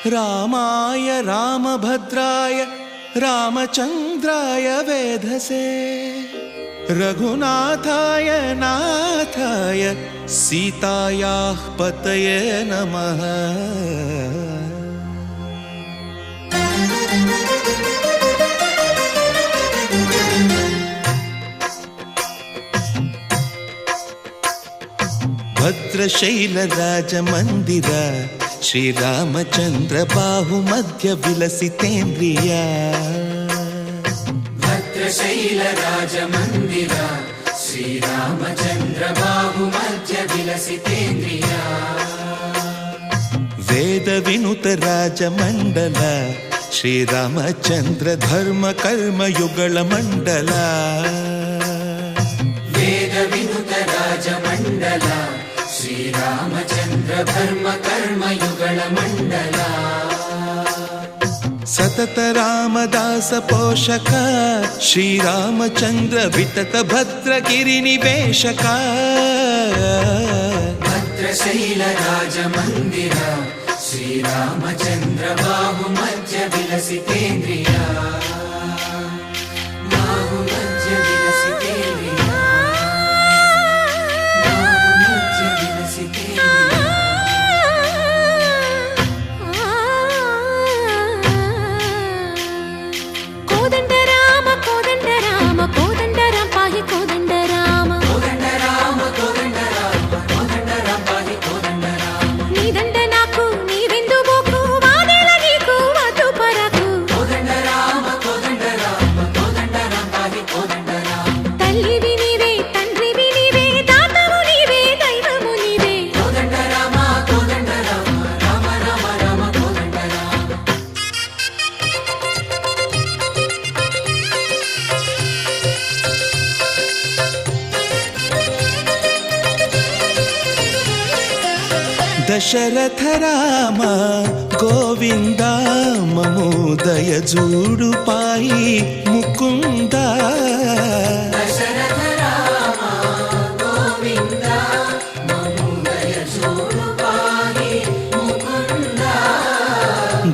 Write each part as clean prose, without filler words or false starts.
रामाय रामभद्राय रामचन्द्राय वेधसे रघुनाथाय नाथाय सीतायाः पतये नमः। भद्रशैलराजमन्दिर श्रीरामचन्द्र बाहुमध्य विलसितेन्द्रिया। भद्रशैलराजमन्दिर श्रीरामचन्द्र बाहुमध्य विलसितेन्द्रिया। वेदविनुत राजमण्डल श्रीरामचन्द्र धर्म कर्म युगल मण्डल। वेदविनुत राजमण्डल श्रीरामचन्द्र धर्म कर्म युगल मण्डल। सतत रामदास पोषक श्रीरामचन्द्र वितत भद्रगिरिनिवेशक। भद्रशैलराजमन्दिर श्रीरामचन्द्र बाहुमध्य विलसितेन्द्रिया। बाहुमध्य विलसितेन्द्रिया। बाहुमध्य विलसितेन्द्रिया। कोदंड राम कोदंड राम कोदंड राम पाहि कोदंड राम। कोदंड राम कोदंड राम कोदंड राम पाहि कोदंड राम। नी दंड नाकु नी विंदु बोकु वादेला नीकु वतु परकु। कोदंड राम पाहि कोदंड राम। तल्लिवि नीवे तंड्रिवि नीवे दातवु नीवे दैवमु नीवे। कोदंड राम राम राम राम कोदंड राम। दशरथ राम गोविंद ममोदय जूडु पाई मुकुंद। दशरथ राम गोविंद ममोदय जूडु पाहि मुकुंद।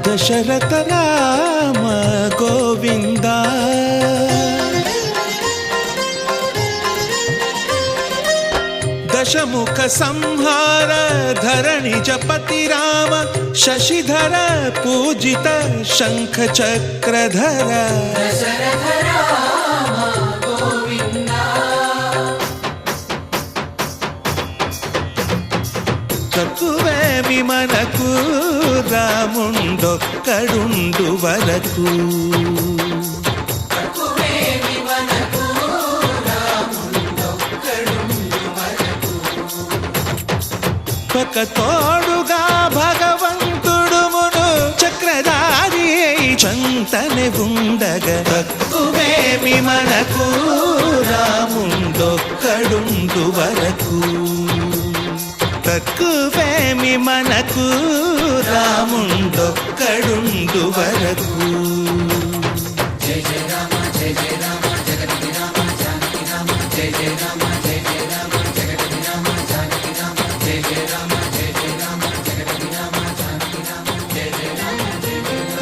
दशरथ राम गोविंद दशमुख संहार धरणि जपति राम शशिधर पूजित शंख चक्रधर। दशरथ राम गोविंद। తక్కువేమి మనకు రాముండొక్కడుండు వరకు। తక్కువేమి మనకు రాముండొక్కడుండు వరకు। ఒక తోడుగా భగవంతుడుమును చక్రధారి చంతనే ఉండగా తక్కువేమి మనకు రాముండొక్కడుండు వరకు। తక్కువేమి మనకు రాముండొక్కడుండు వరకు। జయ జయ రామ జయ జయ రామ జగతి రామ జానకి రామ జయ జయ రామ జయ జయ రామ జగతి రామ జానకి రామ జయ జయ రామ జయ జయ రామ జగతి రామ జానకి రామ జయ జయ రామ జయ జయ రామ।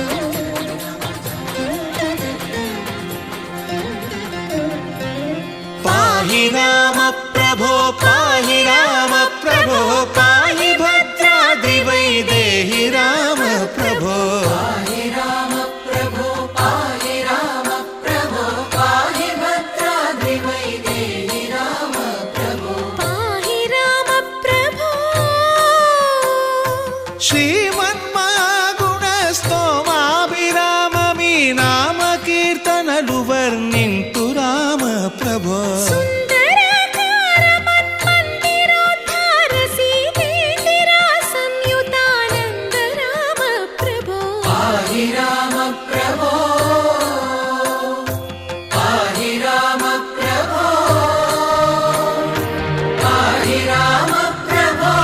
పాహి రామ ప్రభో పాహి రామ ప్రభో పాహి భద్రాద్రి వైదేహి రామ ప్రభో। పాహి రామ ప్రభో పాహి రామ ప్రభో పాహి భద్రాద్రి వైదేహి రామ ప్రభో। पाहि राम प्रभो। శ్రీమన్మగుణ స్తోమాభిరామ మీ నామ కీర్తనలు వర్ణింతు రామ ప్రభో। सुन्दराकार मन्मन्दिरोद्धार सीतेन्दिरा संयुतानन्द राम प्रभो। पाहि राम प्रभो पाहि राम प्रभो पाहि राम प्रभो।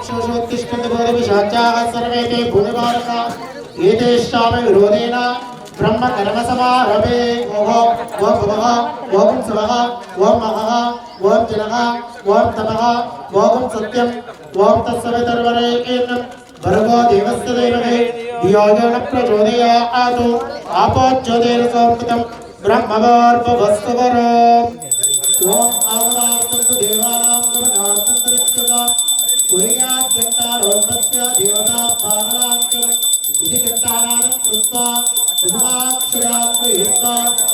शोषोत्तिष्ठन्ति भूतपिशाचाः सर्वे ते भूमिभारका एतेषां विरोधेन ब्रह्म कर्म समारभे ओहो ओम भवः ओम स्वः ओम महः ओम जनः ओम तपः ओम सत्यम् ओम तत्सवितर्वरेण्यं भर्गो देवस्य धीमहि धियो यो न प्रचोदयात् आपो ज्योतिर्संस्कृतं ब्रह्मवर्पवस्तु वरम् ओम आवाहन्तु देवानां गमनार्थं तरिष्यता कुर्याद्यन्तारो सत्य देवता पादलाञ्चलम् इति कृतानां कृत्वा उमाक्षरात्रियुक्ता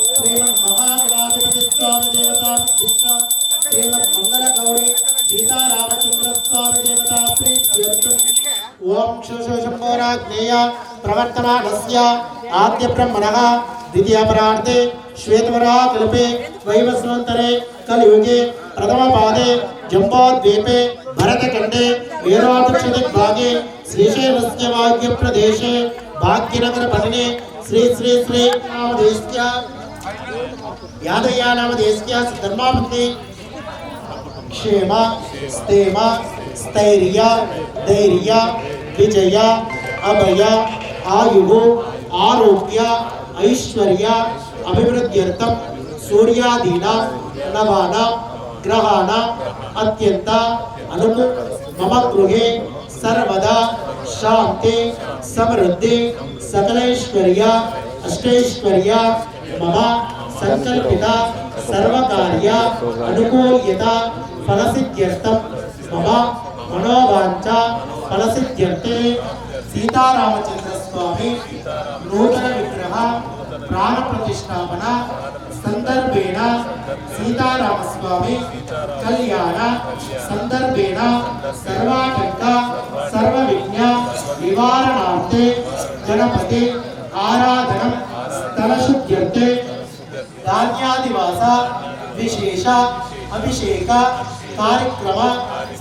श्रीमन्महागणाधिपति स्वामी देवता प्रतिष्ठा श्रीमन्मङ्गलगौरी सीतारामचन्द्र स्वामी देवता प्रीत्यर्थम् ओम शोषशम्भोराज्ञेय प्रवर्तमानस्य आद्य ब्रह्मणः द्वितीयपरार्धे श्वेतवराकल्पे वैवस्वन्तरे कलियुगे प्रथमपादे जम्बोद्वीपे भरतखण्डे वीरोदक्षिणभागे श्रीशैलस्य वाग्यप्रदेशे भाग्यनगरपठने श्री श्री श्री नामदेस्य यादया नामदेस्य धर्मापत्नि क्षेम स्थेम स्थैर्य धैर्य विजय अभय आयुः आरोग्य ऐश्वर्य अभिवृद्ध्यर्थं सूर्यादीना नवाना ग्रहाणा अत्यंत अनुकूल मम गृहे सर्वदा शांति समृद्धि सकलैश्वर्य अष्टैश्वर्य मम संकल्पिता सर्वकार्य अनुकूल्यता फलसिद्ध्यर्थं मम मनोवांछा फलसिद्ध्यर्थे सीतारामचंद्र स्वामी नूतन विग्रह प्राण प्रतिष्ठापना संदर्भेण सीताराम स्वामी कल्याण संदर्भेण सर्वाटंक सर्वविघ्न निवारणार्थे गणपति आराधनं स्थलशुद्ध्यर्थे धान्यादिवास विशेष अभिषेक कार्यक्रम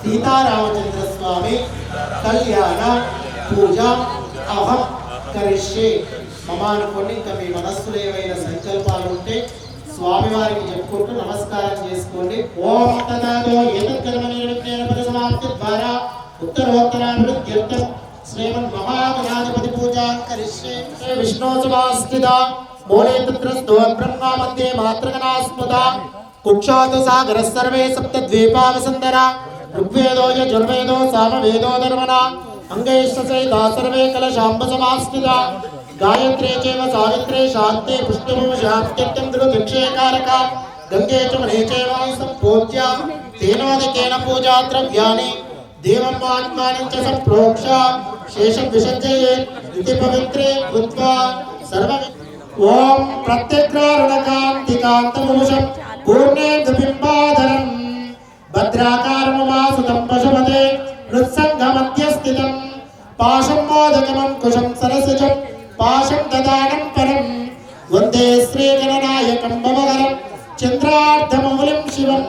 सीतारामचंद्र स्वामी कल्याण पूजा अहम करिष्ये मम అనుకోండి ఇంకా మీ మనస్సులో ఏవైనా సంకల్పాలు ఉంటే స్వామి వారికి చెప్పుకుంటూ నమస్కారం చేసుకోండి ఓం తదాదో ఏతత్కర్మ నిర్విఘ్నేన పరిసమాప్తి ద్వారా ఉత్తరోత్తరాభివృద్ధ్యర్థం శ్రీమన్ మహాగణాధిపతి పూజాం కరిష్యే శ్రీ విష్ణు సమాస్థిత మూలే తత్ర స్థో బ్రహ్మ మధ్యే మాతృగణా స్మృత కుక్షాతు సాగర సర్వే సప్త ద్వీపావసంతర ఋగ్వేదో యజుర్వేదో సామవేదో ధర్మణ अंगैश्वसैता सर्वे कलशाम्ब समास्थिता गायत्रे चैव सावित्रे शान्ते पुष्टिभूषात्यत्यं दुर्भिक्षेकारका गंगे च मने चैव सम्पूज्य तेनोदकेन पूजा द्रव्याणि देवं आत्मानं च सम्प्रोक्ष्य शेषं विसर्जयेत् इति पवित्रे कृत्वा सर्व ओम प्रत्यग्रारुणकान्तिकान्तपुरुषं पूर्णेन्दुबिम्बाधरं भद्राकारमुमासुतं पशुपते हृत्सङ्गमध्यस्थितं पाशं मोदकमं कुशं सरसिजं पाशं ददानं परं वन्दे श्रीगणनायकं भवहरं चन्द्रार्धमौलिं शिवं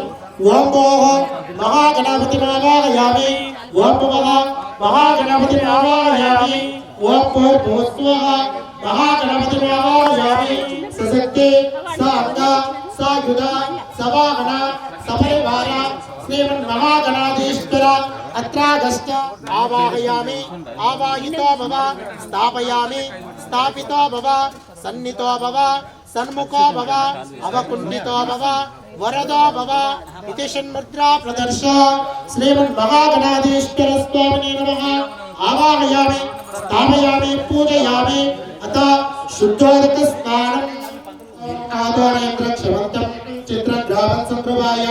ओं भोः महागणपतिमावाहयामि ओं भुवः महागणपतिमावाहयामि ओं भूर्भुवस्वः महागणपतिमावाहयामि सशक्ति साङ्गा सायुधा सवाहन सपरिवार श्रीमन्महागणाधीश्वर अत्रागस्त्य आवाहयामि आवाहितो भव स्थापयामि स्थापितो भव सन्नितो भव सन्मुखो भव अवकुण्ठितो भव वरदो भव इति षण्मुद्रा प्रदर्श श्रीमन्महागणाधीश्वर स्वामिने नमः आवाहयामि स्थापयामि पूजयामि अथ शुद्धोदक स्नानम् आदोनेन्द्र क्षमन्तं चित्रग्रामं सम्प्रभाय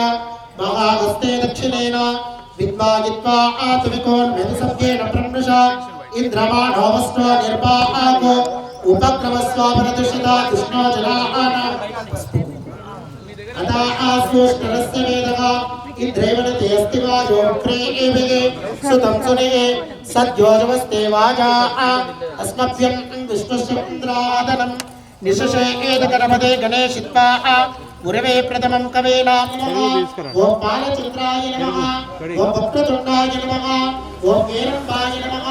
महाहस्ते दक्षिणेन विद्वागित्वा आत्मिकोन् मेधसभ्येन प्रमृष इन्द्रमाणोऽवस्त्रो निर्वाहाको उपक्रमस्वापरदुषिता कृष्णो जनानाम् अथा आस्योष्टरस्य वेदः इन्द्रेवनते अस्ति वाजो वक्रे एभिगे सुतं सुनिगे सद्योजवस्ते वाजा अस्मभ्यं विष्णुश्चन्द्रादनं निशशे एतगणपते गणेशित्वा गुरवे प्रथमं कवेनां नमः ओम बालचन्द्राय नमः ओम वक्रतुण्डाय नमः ओम हेरम्बाय नमः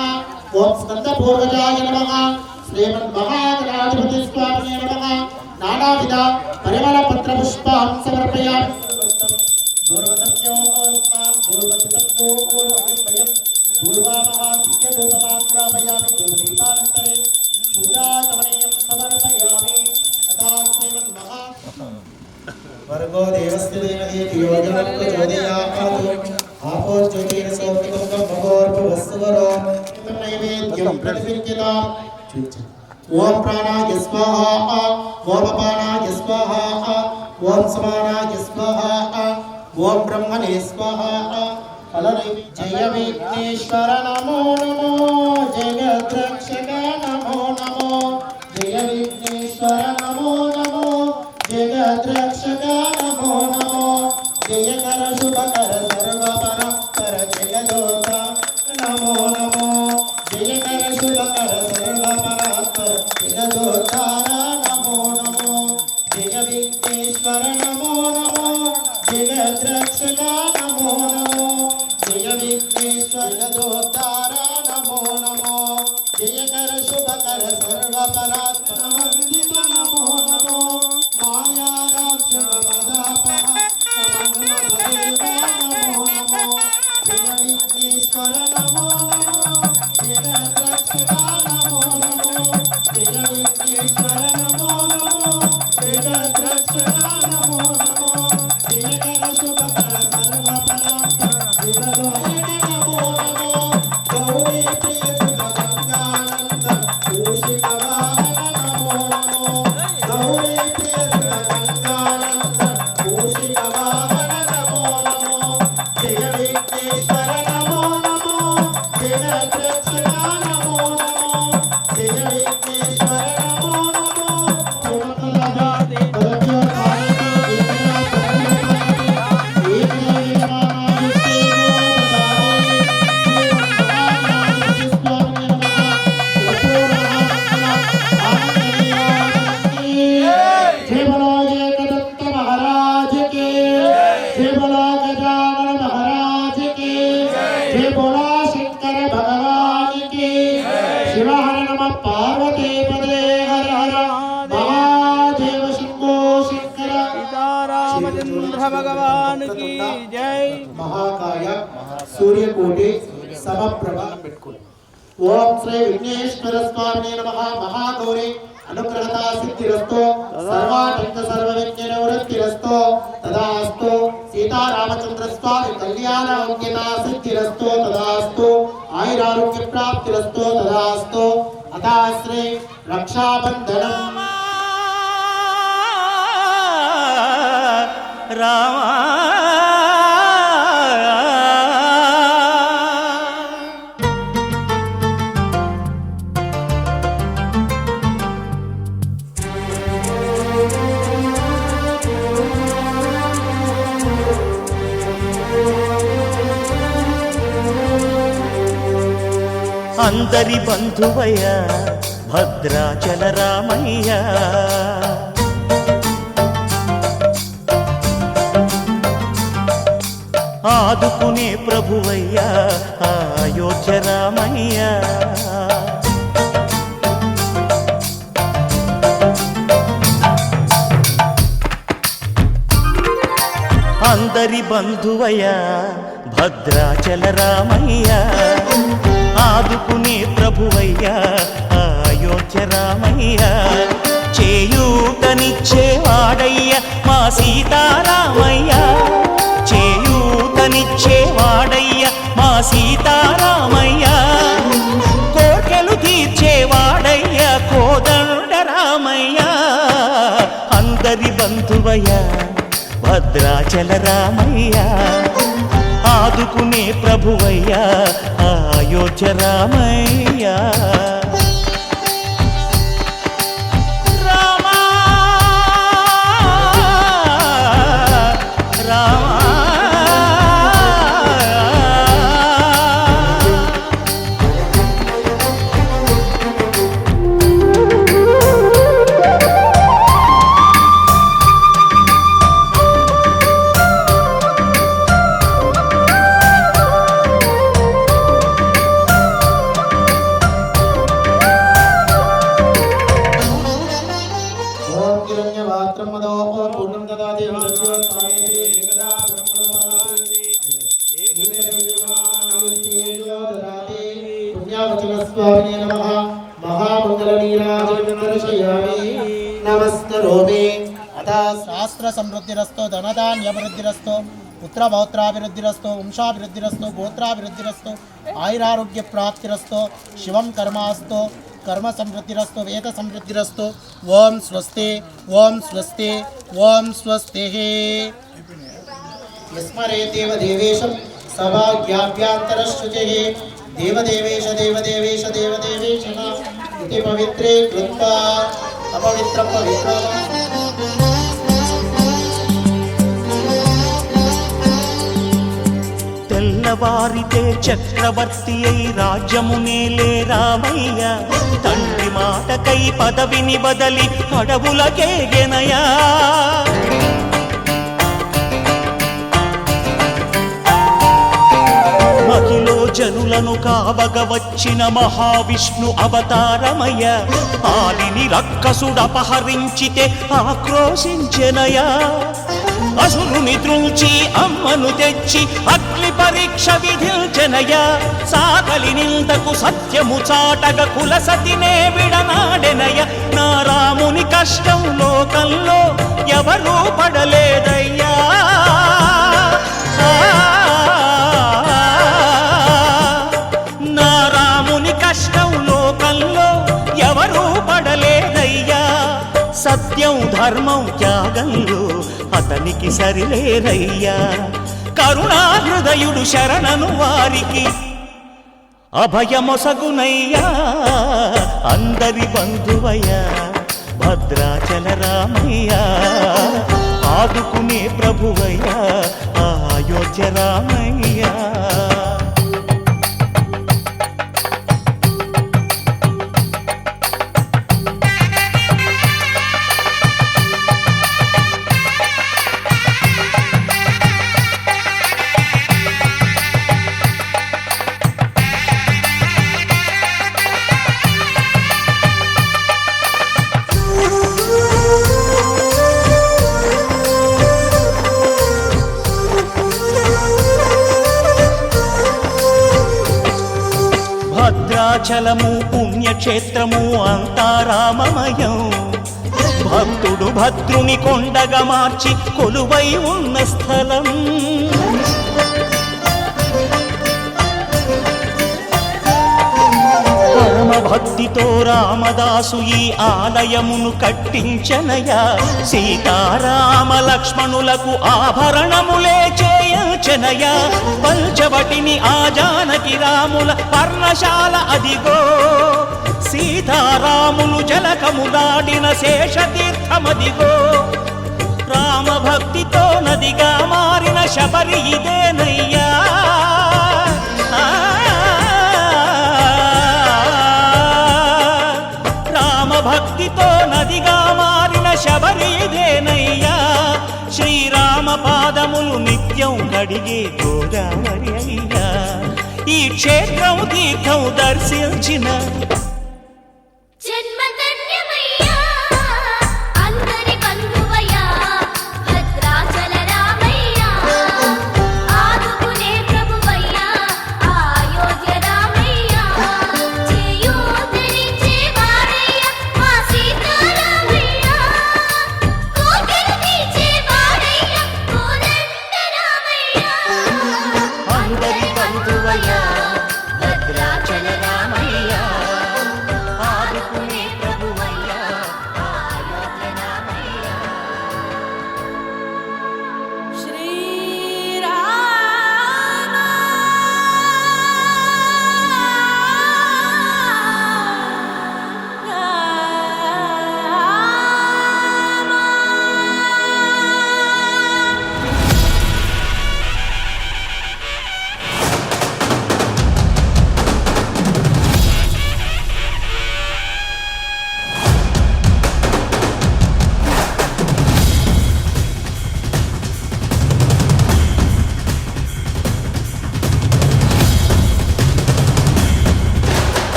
ओम स्कन्दपूर्वजाय नमः श्रीमन्महागणाधिपति स्वामिने नमः नानाविध परिमलपत्रपुष्पां समर्पयामि दूर्वतम्यो ओस्तां दूर्वचितं दूर्वयं योजनं प्रचोदयात् आपो ज्योतिरसोऽपितुकं भगोर्भुवस्सुवरो नैवेद्यं प्रतिष्ठिताम् ओम प्राणाय स्वाहा ओम अपानाय स्वाहा ओम समानाय स्वाहा ओम ब्रह्मणे स्वाहा जय विघ्नेश्वर नमो नमो जगद्रक्षक नमो नमो जय विघ्नेश्वर नमो नमो जगद्रक्षक नमो नमो जय कर शुभ कर सर्व परात्पर जगदोता नमो नमो जय कर शुभ कर सर्व परात्पर जगदोतारा नमो नमो जय विघ्नेश्वर नमो नमो जगद्रक्षक नमो नमो जय विघ्नेश्वर जगदोतारा नमो नमो जय कर शुभ कर सर्व परात्पर वंदित नमो नमो माया राक्षस मदापह समन्वदेव नमो नमो जय विघ्नेश्वर नमो नमो जगद्रक्षक नमो नमो जय विघ्नेश्वर नमो नमो जगद्रक्षक नमो नमो जय कर शुभ कर सर्व परात्पर जगदोतारा नमो नमो गौरी प्रिय सुत गंगानंद मूषिक वाहन नमो नमो गौरी प्रिय सुत गंगानंद मूषिक वाहन नमो नमो जय विघ्नेश्वर नमो नमो जगद्रक्षक नमो नमो जय विघ्नेश्वर नमो नमो तुमकलभाते पदभ्यो भारते एकदा प्रभुपति एकदा जय बोलो एकदत्त महाराज के जय बोलो गजानन महाराज के जय बोलो शंकर भगवान की शिव हर नमः पार्वती पदे हर हर महादेव शंभो शंकर रामचंद्र भगवान की जय महाकाय सूर्यकोटि समप्रभ ओम श्री विघ्नेश्वर स्वामी नमः महागौरी अनुग्रहता सिद्धिरस्तो सर्वानंद सर्वविघ्न निवृत्तिरस्तो तदास्तु सीता रामचंद्र स्वामी कल्याण अंकिता सिद्धिरस्तो तदास्तु आयुरारोग्य प्राप्तिरस्तो तदास्तु अतः श्री रक्षाबंधनम राम అందరి బంధువయ్య భద్రాచల రామయ్య ఆదుకునే ప్రభువయ్య అయోధ్య రామయ్య అందరి బంధువయ్య భద్రాచల రామయ్య ఆదుకునే ప్రభువయ్య అయోధ్య రామయ్య చేయూతనిచ్చేవాడయ్య మా సీతారామయ్య చేయూతనిచ్చేవాడయ్య మా సీతారామయ్య కోర్కెలు తీర్చేవాడయ్య కోదండ రామయ్య అందరి బంధువయ్య భద్రాచల రామయ్య ఆదుకునే ప్రభువయ్య అయోధ్య రామయ్య రామా రామా तथा शास्त्र समृद्धिरस्तो धनधान्यभिवृद्धिरस्तो पुत्रपौत्राभिवृद्धिरस्तो वंशाभिवृद्धिरस्तो गोत्राभिवृद्धिरस्तो आयुरारोग्य प्राप्तिरस्तो शिवं कर्मास्तो कर्म समृद्धिरस्तो वेद समृद्धिरस्तो ओम स्वस्ति ओम स्वस्ति ओम स्वस्तिः यस्मरे देवदेवेशं सभाज्ञाभ्यान्तरशुचिः देवदेवेश देवदेवेश देवदेवेश इति पवित्रे कृत्वा अपवित्रं पवित्रम् తెల్లవారితే చక్రవర్తి అయి రాజ్యమునేలే రామయ్య తండ్రి మాటకై పదవిని బదలి అడవులకేగెనయా మహిలో జనులను కావగ వచ్చిన మహావిష్ణు అవతారమయ్య ఆలిని రక్కసుడపహరించితే ఆక్రోశించెనయా అసురుని త్రుంచి అమ్మను తెచ్చి అగ్ని పరీక్ష విధించెనయా సాకలి నిందకు సత్యము చాటగ కులసతినే విడనాడెనయ నా రాముని కష్టం లోకంలో ఎవరూ పడలేదయ్యా నా రాముని కష్టం లోకంలో ఎవరూ పడలేదయ్యా సత్యం ధర్మం త్యాగంలో అతనికి సరిలేరయ్యా కరుణా హృదయుడు శరణను వారికి అభయమొసగునయ్యా అందరి బంధువయ్యా భద్రాచల రామయ్యా ఆదుకునే ప్రభువయ్యా అయోధ్య రామయ్యా భద్రాచలము పుణ్యక్షేత్రము అంతా రామమయం భక్తుడు భద్రుని కొండగా మార్చి కొలువై ఉన్న స్థలం పరమ భక్తితో రామదాసు ఈ ఆలయమును కట్టించనయా సీతారామ లక్ష్మణులకు ఆభరణములే చేయించనయా పంచవటిని ఆ జానకి రాముల పర్ణశాల అదిగో సీతారాములు జలకములాడిన శేషతీర్థమదిగో రామ భక్తితో నదిగా మారిన శబరి ఇదేనయ్యా భక్తితో నదిగా మారిన శబరి ఇదేనయ్యా శ్రీరామ పాదములు నిత్యం కడిగే గోదావరి అయ్యా ఈ క్షేత్రం తీర్థం దర్శించిన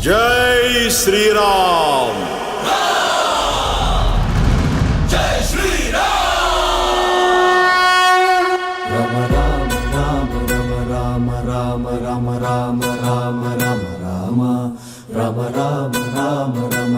జై శ్రీరామ్ జై శ్రీరామ్ రామ రామ రామ రామ రామ రామ రామ రామ రామ రామ రామ రామ రామ రామ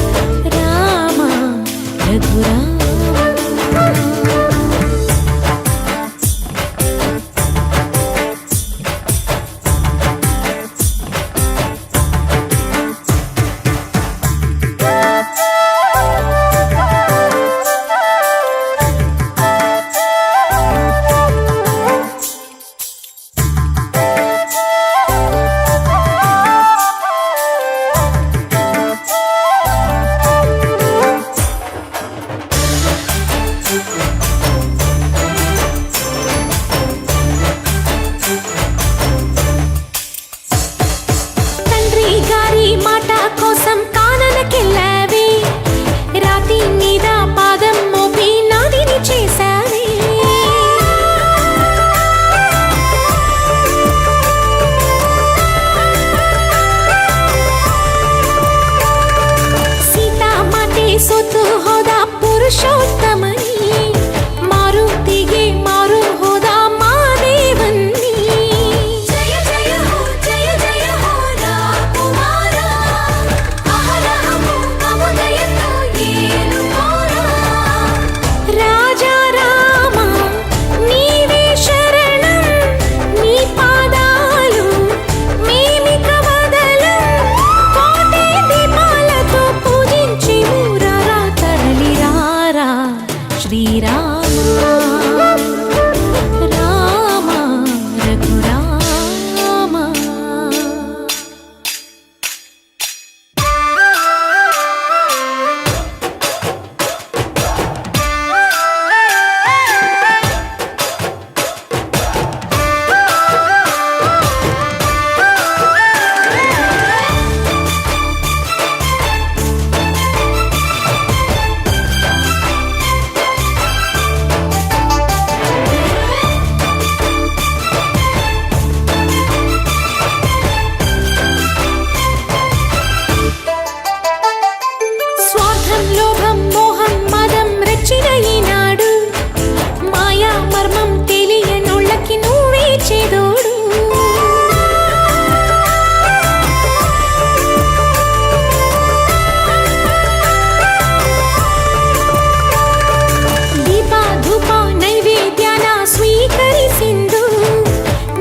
చేదోడు దీప ధూప నైవేద్యాల ಸ್ವೀಕರಿಸಿಂದು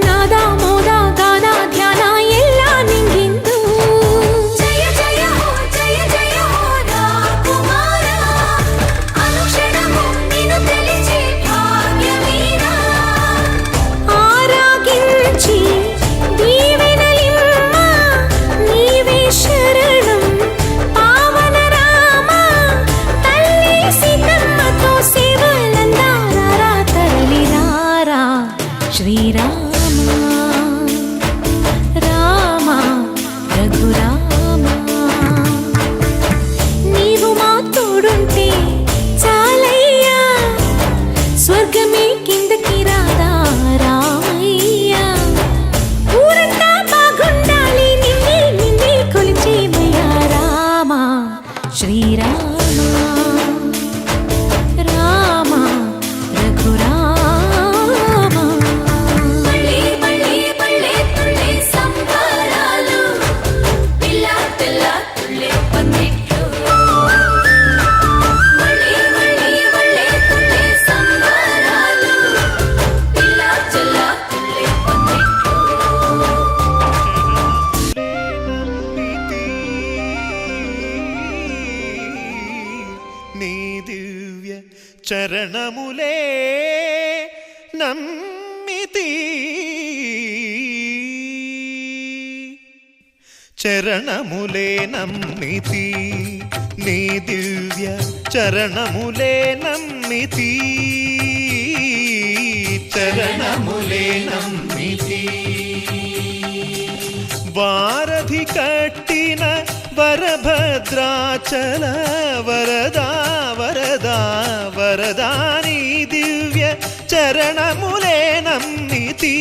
ನಾದ ಮೋದ ಗಾನ ಧ್ಯಾನ ಎಲ್ಲ ನಿಂಗಿಂದು ಜಯ ಜಯ ಹೋ ರಾಕುಮಾರ ಅನುಕ್ಷಣము నిన్ను తెలిచే భాగ్యమీర ఆరాగించి దీవెనలిమ్మ నీవే శరణం పావన రామ తల్లి సీతమ్మతో సేవలందారా తరలిరారా శ్రీరామ రామ రఘురామ నీవు మా తోడుంటే చాలయ్యా స్వర్గమే కిందకి రాదా రామయ్యా ఊరంతా బాగుండాలి నిన్నే నిన్నే కొలిచేమయ్యా రామ శ్రీరామ రామ రఘురామ మళ్ళీ మళ్ళీ మళ్ళీ తుళ్ళే సంబరాలు పిల్ల తెల్ల తుళ్ళే పందిట్లు మళ్ళీ మళ్ళీ మళ్ళీ తుళ్ళే సంబరాలు పిల్ల తెల్ల తుళ్ళే పందిట్లు నీ దివ్య చరణములే నమ్మితి చరణములే నమ్మితి నీ దివ్య చరణములే నమ్మితి చరణములే నమ్మితి వారధి కట్టిన వరభద్రాచల వరదా వరదా వరదాని దివ్య చరణములే నమ్మితి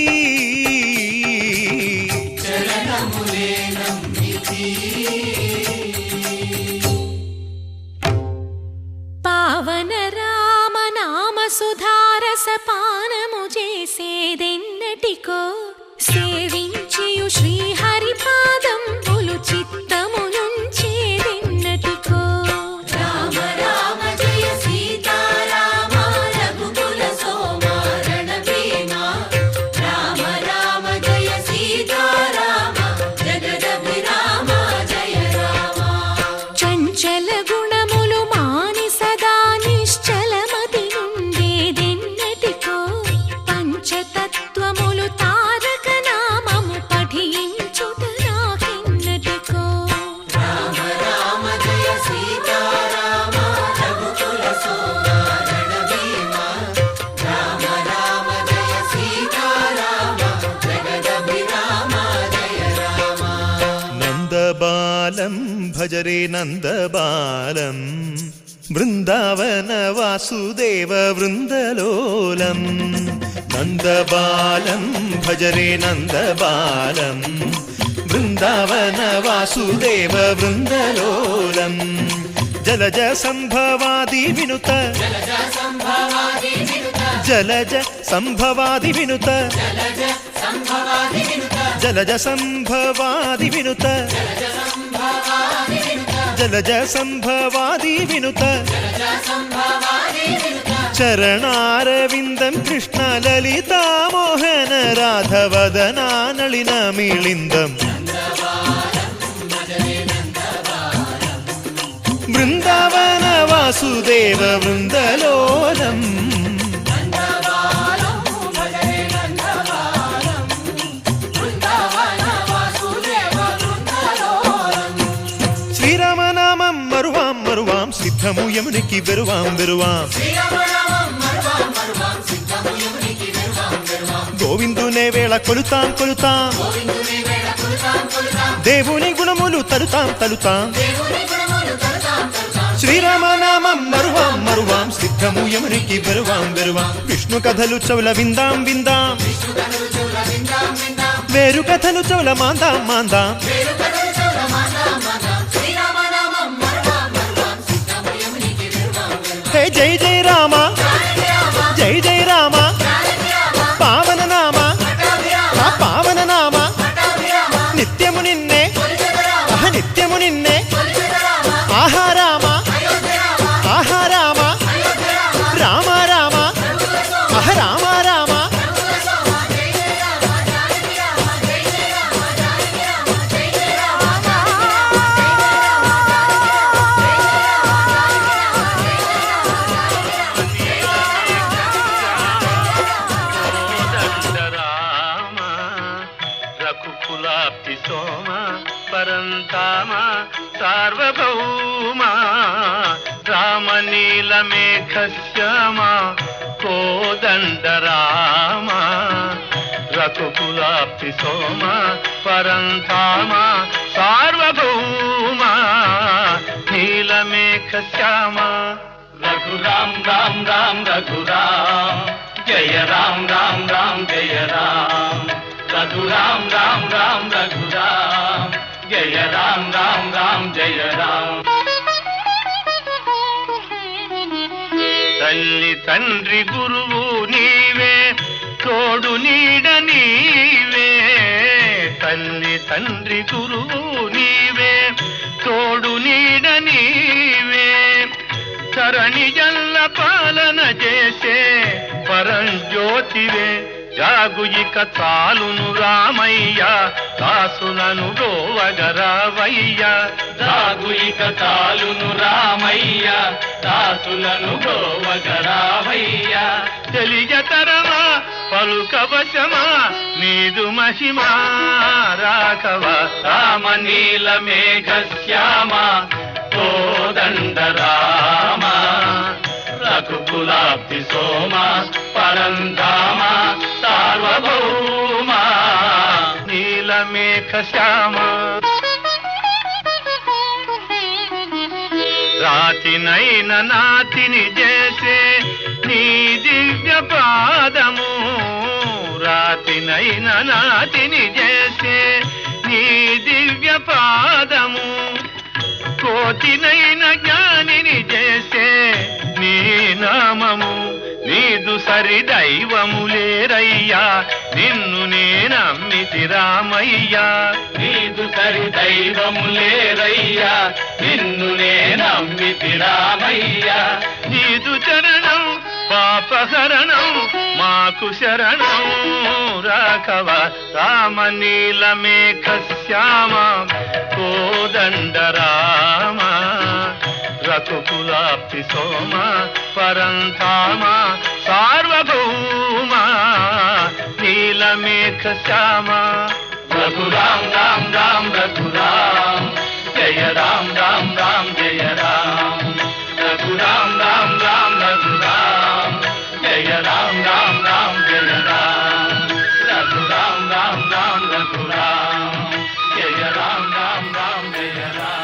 పావన రామ నామ సుధారస పానము చేసేదెన్నటికో సేవించియు శ్రీహరి పాదంబులు చిత్తము నుంచేదెన్నటికో రామ రామ జయ సీతారామ రఘుకుల సోమ రణభీమ రామ రామ జయ సీతారామ జగదభిరామ జయ రామ చంచల గుణములు మాని సదా నిశ్చలమతి నుండేదెన్నటికో పంచతత్వములు తారక నామము పఠించుట నాకెన్నటికో రామ రామ జయ సీతారామ రఘుకుల సోమ రణభీమ రామ రామ జయ సీతారామ జగదభిరామ జయ రామ నందబాలం భజరే నందబాలం బృందావన వాసుదేవ వృందలోలం నందబాలం భజరే నందబాలం బృందావన వాసుదేవ వృందలోలం జలజ సంభవాది వినుత జలజ సంభవాది వినుత జలజ సంభవాది వినుత జలజ సంభవాది వినుత చరణారవిందం కృష్ణ లలితా మోహన రాధవదనా నళిన మిళిందం బృందావన వాసుదేవ వృందలోలం శ్రీరామనామం మరువాం మరువాం సిద్ధము యమునికి వెరువాం వెరువాం గోవిందునే వేళ కొలుతాం కొలుతాం దేవుని గుణములు తలుతాం తలుతాం శ్రీరామనామం మరువాం మరువాం సిద్ధము యమునికి వెరువాం వెరువాం విష్ణు కథలు చౌల విందాం విందాం వేరు కథలు చౌల మాందాం మాందాం హే జై జై రామ జై జై రామ పావన నామ పరంధామ సార్వభౌమ రామనీలమేఘశ్యామ కోదండ రామ రఘుకులాప్తి సోమ పరంధామ సార్వభౌమ నీలమేఘశ్యామ రఘురాం రామ్ రామ్ రఘురాం జయ రామ్ రామ్ రామ్ జయ రామ్ రఘురాం రామ్ రామ్ రఘురాం జయ రామ్ రామ్ రామ్ జయ రామ్ తల్లి తండ్రి గురువు నీవే తోడు నీడ నీవే తల్లి తండ్రి గురువు నీవే తోడు నీడ నీవే ధరణి జల్ల పాలన చేసే పరంజ్యోతివే జాగు ఇక చాలును రామయ్య దాసులను గోవగరావయ్య జాగు ఇక చాలును రామయ్య దాసులను గోవగరావయ్య తెలియతరమా పలుకవశమా నీదు మహిమా రాఘవ రామ నీల మేఘశ్యామ కోదండ రామ రఘుకులాబ్ధి సోమ పరంధామ సార్వభౌమ నీలమేఘ శ్యామ రాతినైన నాతిని చేసే నీ దివ్య పాదము రాతినైన నాతిని చేసే నీ దివ్య పాదము కోతినైన జ్ఞానిని చేసే నీ నామము నీదు సరి దైవములేరయ్యా నిన్ను నేనమ్మితి రామయ్యా నీదు సరి దైవములేరయ్యా నిన్ను నేనమ్మితి రామయ్యా నీదు చరణం పాపహరణం మాకు శరణం రాఘవ రామ నీలమేఘ శ్యామ కోదండ రామ రఘుకులాప్తి సోమ పరంధామ సార్వభౌమ నీలమేఘ శ్యామ రఘురాం రామ్ రామ్ రఘురాం జయ రామ్ రామ్ రామ్ జయ రామ్ రఘురాం రామ్ రామ్ రఘురాం జయ రామ్ రామ్ రామ్ జయ రామ్ రఘురాం రామ్ రామ్ రఘురాం జయ రామ్ రామ్ రామ్ జయ రామ్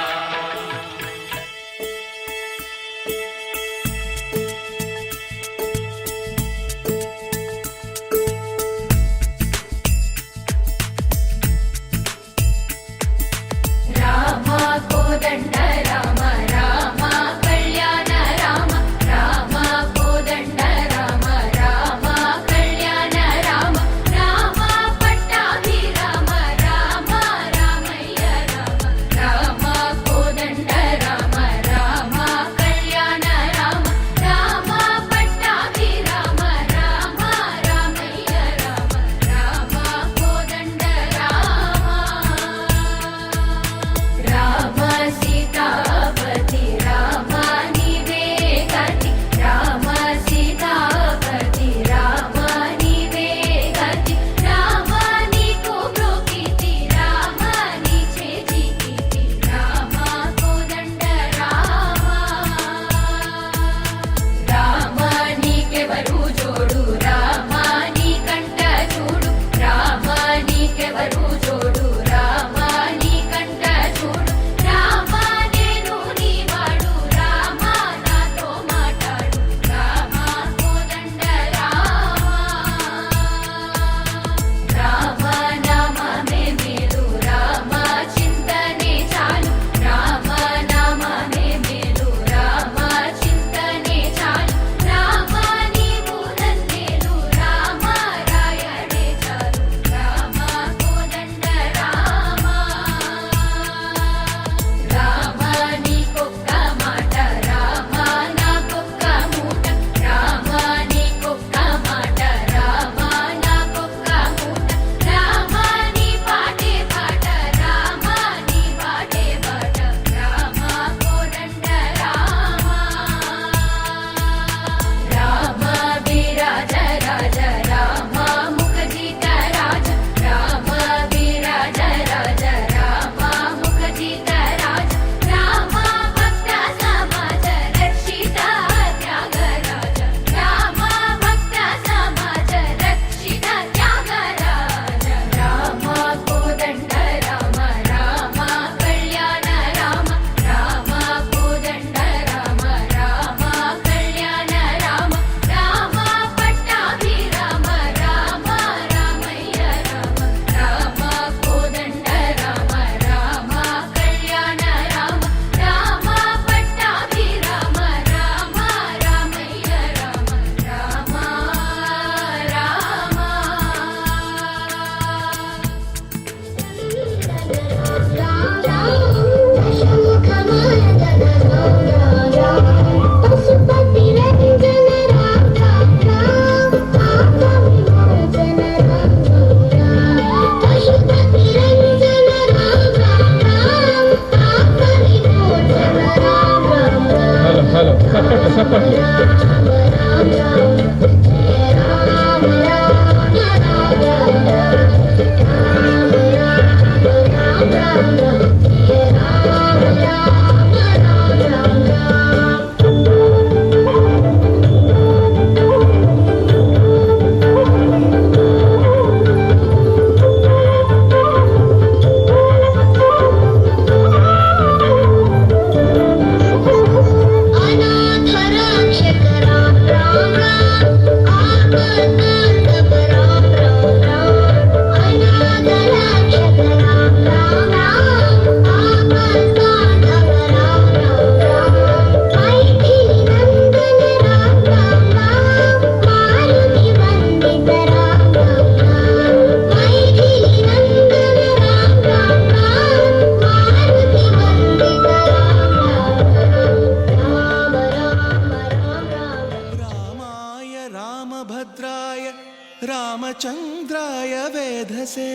रामचन्द्राय वेधसे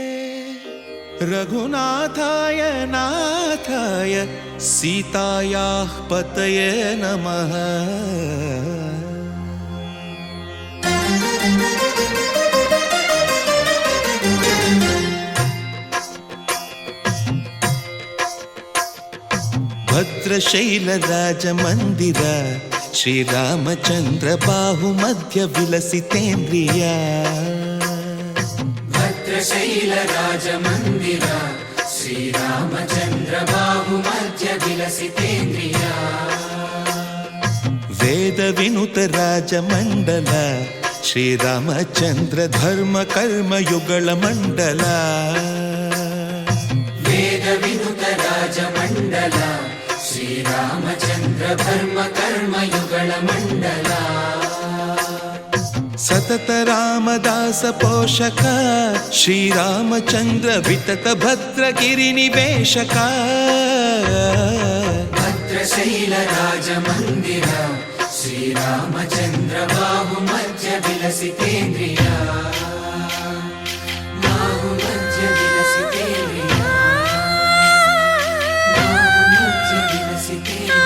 रघुनाथाय नाथाय सीतायाः पतये नमः। भद्रशैलराजमन्दिर श्रीरामचन्द्र बाहुमध्य विलसितेन्द्रिया। भद्रशैलराजमन्दिर श्रीरामचन्द्र बाहुमध्य विलसितेन्द्रिया। वेदविनुत राजमण्डल श्रीरामचन्द्र धर्म कर्म युगल मण्डल। वेदविनुत राजमण्डल श्रीरामचन्द्र धर्म कर्म युगल मण्डल। सतत रामदास पोषक श्रीरामचन्द्र वितत भद्रगिरि निवेशक। भद्रशैल राजमन्दिर श्रीरामचन्द्र बाहुमध्य विलसितेन्द्रिया। बाहुमध्य विलसितेन्द्रिया। बाहुमध्य विलसितेन्द्रिया।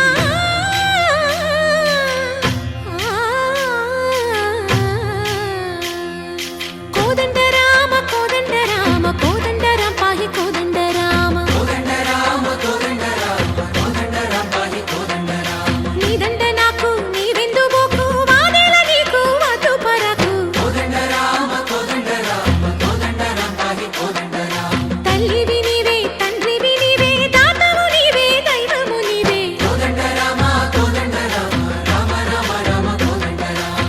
కోదండ రామ కోదండ రామ కోదండ రామ పాహి కోదండ రామ కోదండ రామ కోదండ రామ కోదండ రామ పాహి కోదండ రామ। నీదండ నాకు నీవెందు మోకు వాదేల నీకు వద్దు పరకు కోదండ రామ కోదండ రామ కోదండ రామ పాహి కోదండ రామ। తల్లివి నీవే తండ్రివి నీవే దాతవు నీవే దైవము నీవే కోదండ రామ కోదండ రామ రామ రామ రామ కోదండ రామ।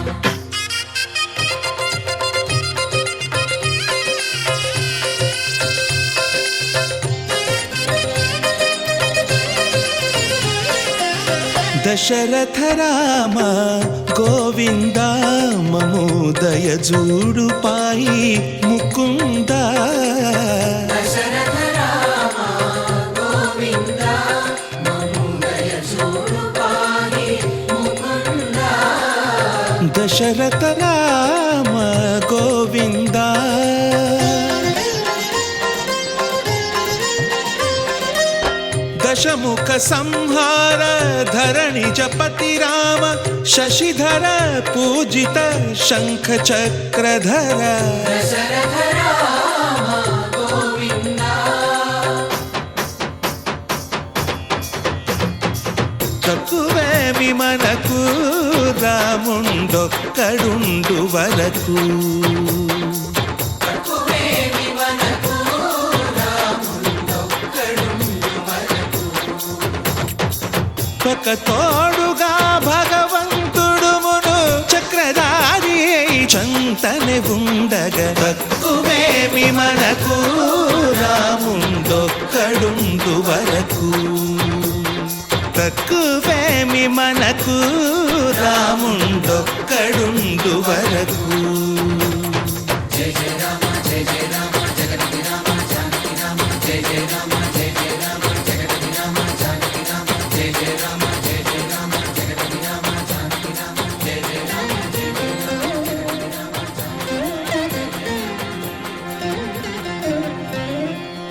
दशरथ राम गोविंद ममोदय जूडु पाई मुकुंद। दशरथ राम गोविंद ममोदय जूडु पाहि मुकुंद। दशरथ राम गोविंद दशमुख संहार धरणि जपति राम शशिधर पूजित शंख चक्रधर। दशरथ राम गोविंद తక్కువేమి మనకు రాముండొక్కడుండు వరకు। తక్కువేమి మనకు రాముండొక్కడుండు వరకు। ఒక తోడుగా భగవంతుడుమును చక్రధారి చంతనే ఉండగా తక్కువేమి మనకు రాముండొక్కడుండు వరకు। తక్కువేమి మనకు రాముండొక్కడుండు వరకు। జయ జయ రామ జయ జయ రామ జగతి రామ జానకి రామ జయ జయ రామ జయ జయ రామ జగతి రామ జానకి రామ జయ జయ రామ జయ జయ రామ జగతి రామ జానకి రామ జయ జయ రామ జయ జయ రామ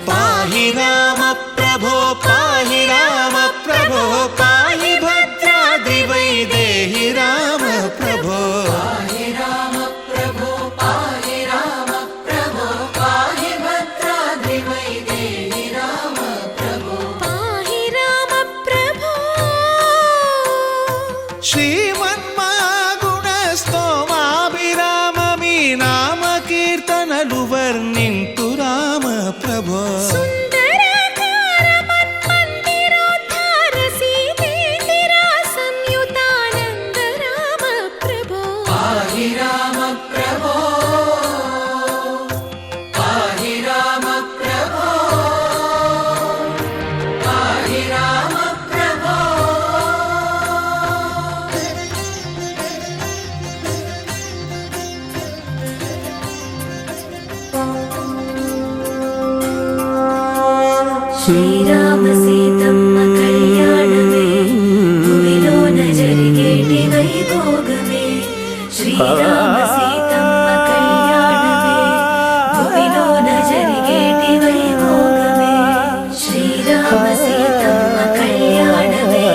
పాహి రామ ప్రభో పాహి రామ ప్రభో పాహి భద్రాద్రి వైదేహి రామ ప్రభో। పాహి రామ ప్రభో వర్ణింతు రామ ప్రభో సుందరాకార మన్మందిరోద్ధార సీతేందిరా సంయుతానంద రామ ప్రభో పాహి రామ ప్రభో పాహి రామ ప్రభో పాహి రామ ప్రభో శ్రీరామ సీతమ్మ కళ్యాణమే భూమిలోన జరిగేటి వైభోగమే శ్రీరామ సీతమ్మ కళ్యాణమే భూమిలోన జరిగేటి వైభోగమే శ్రీరామ సీతమ్మ కళ్యాణమే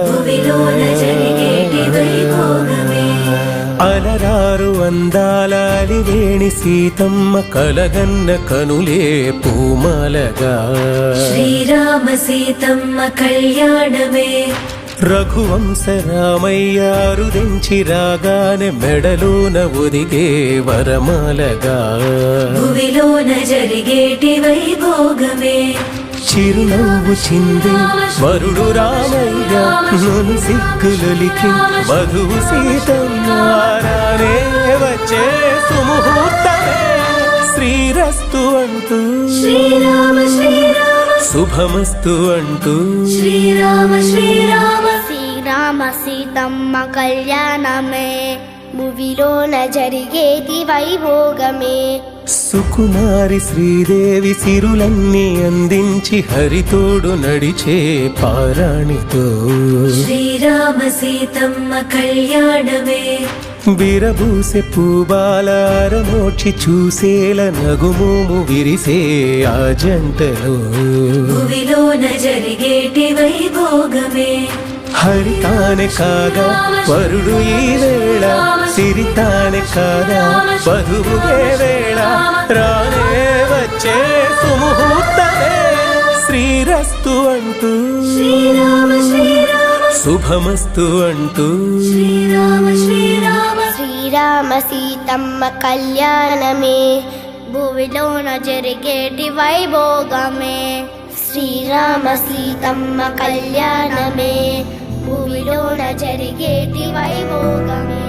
భూమిలోన జరిగేటి వైభోగమే అలరారు అందాల అలివేణి సీతమ్మ కలగన్న కనులే పూమాలగా శ్రీరామ సీతమ్మ కళ్యాణమే రఘువంశ రామయ్యారు దించి రాగానే మెడలోన ఒదిగే వరమాలగా భూమిలోన జరిగేటి వైభోగమే చిరునవ్వు చింది వరుడు రామయ్య నన్ను సిగ్గులొలికి మధువు సీతమ్మారానే వచ్చే సుముహూర్తమే శ్రీరస్తు అంటూ శ్రీరామ శ్రీరామ శుభమస్తు అంటూ శ్రీరామ శ్రీరామ శ్రీరామ సీతమ్మ కళ్యాణమే భువిలోన జరిగేటి వైభోగమే సుకుమారి శ్రీదేవి సిరులన్నీ అందించి హరితోడు నడిచే పారాణితో శ్రీరామ సీతమ్మ కళ్యాణమే బిరబూసె పూబాలారమోక్షి చూసేల నగుమోము విరిసే ఆ జంటలో భువిలోన జరిగేటి వైభోగమే హరితానే కాగా వరుడు ఈ వేళ సిరితానే కాగా వధువుగే వేళ రానే వచ్చే సుముహూర్తమే శ్రీరస్తు అంటూ శ్రీరామ శ్రీరామ శుభమస్తు అంటూ శ్రీరామ శ్రీరామ శ్రీరామ సీతమ్మ కళ్యాణమే భువిలోన జరిగేటి వైభోగమే శ్రీరామ సీతమ్మ కళ్యాణమే భూమిలోన జరిగేటి వైభోగమే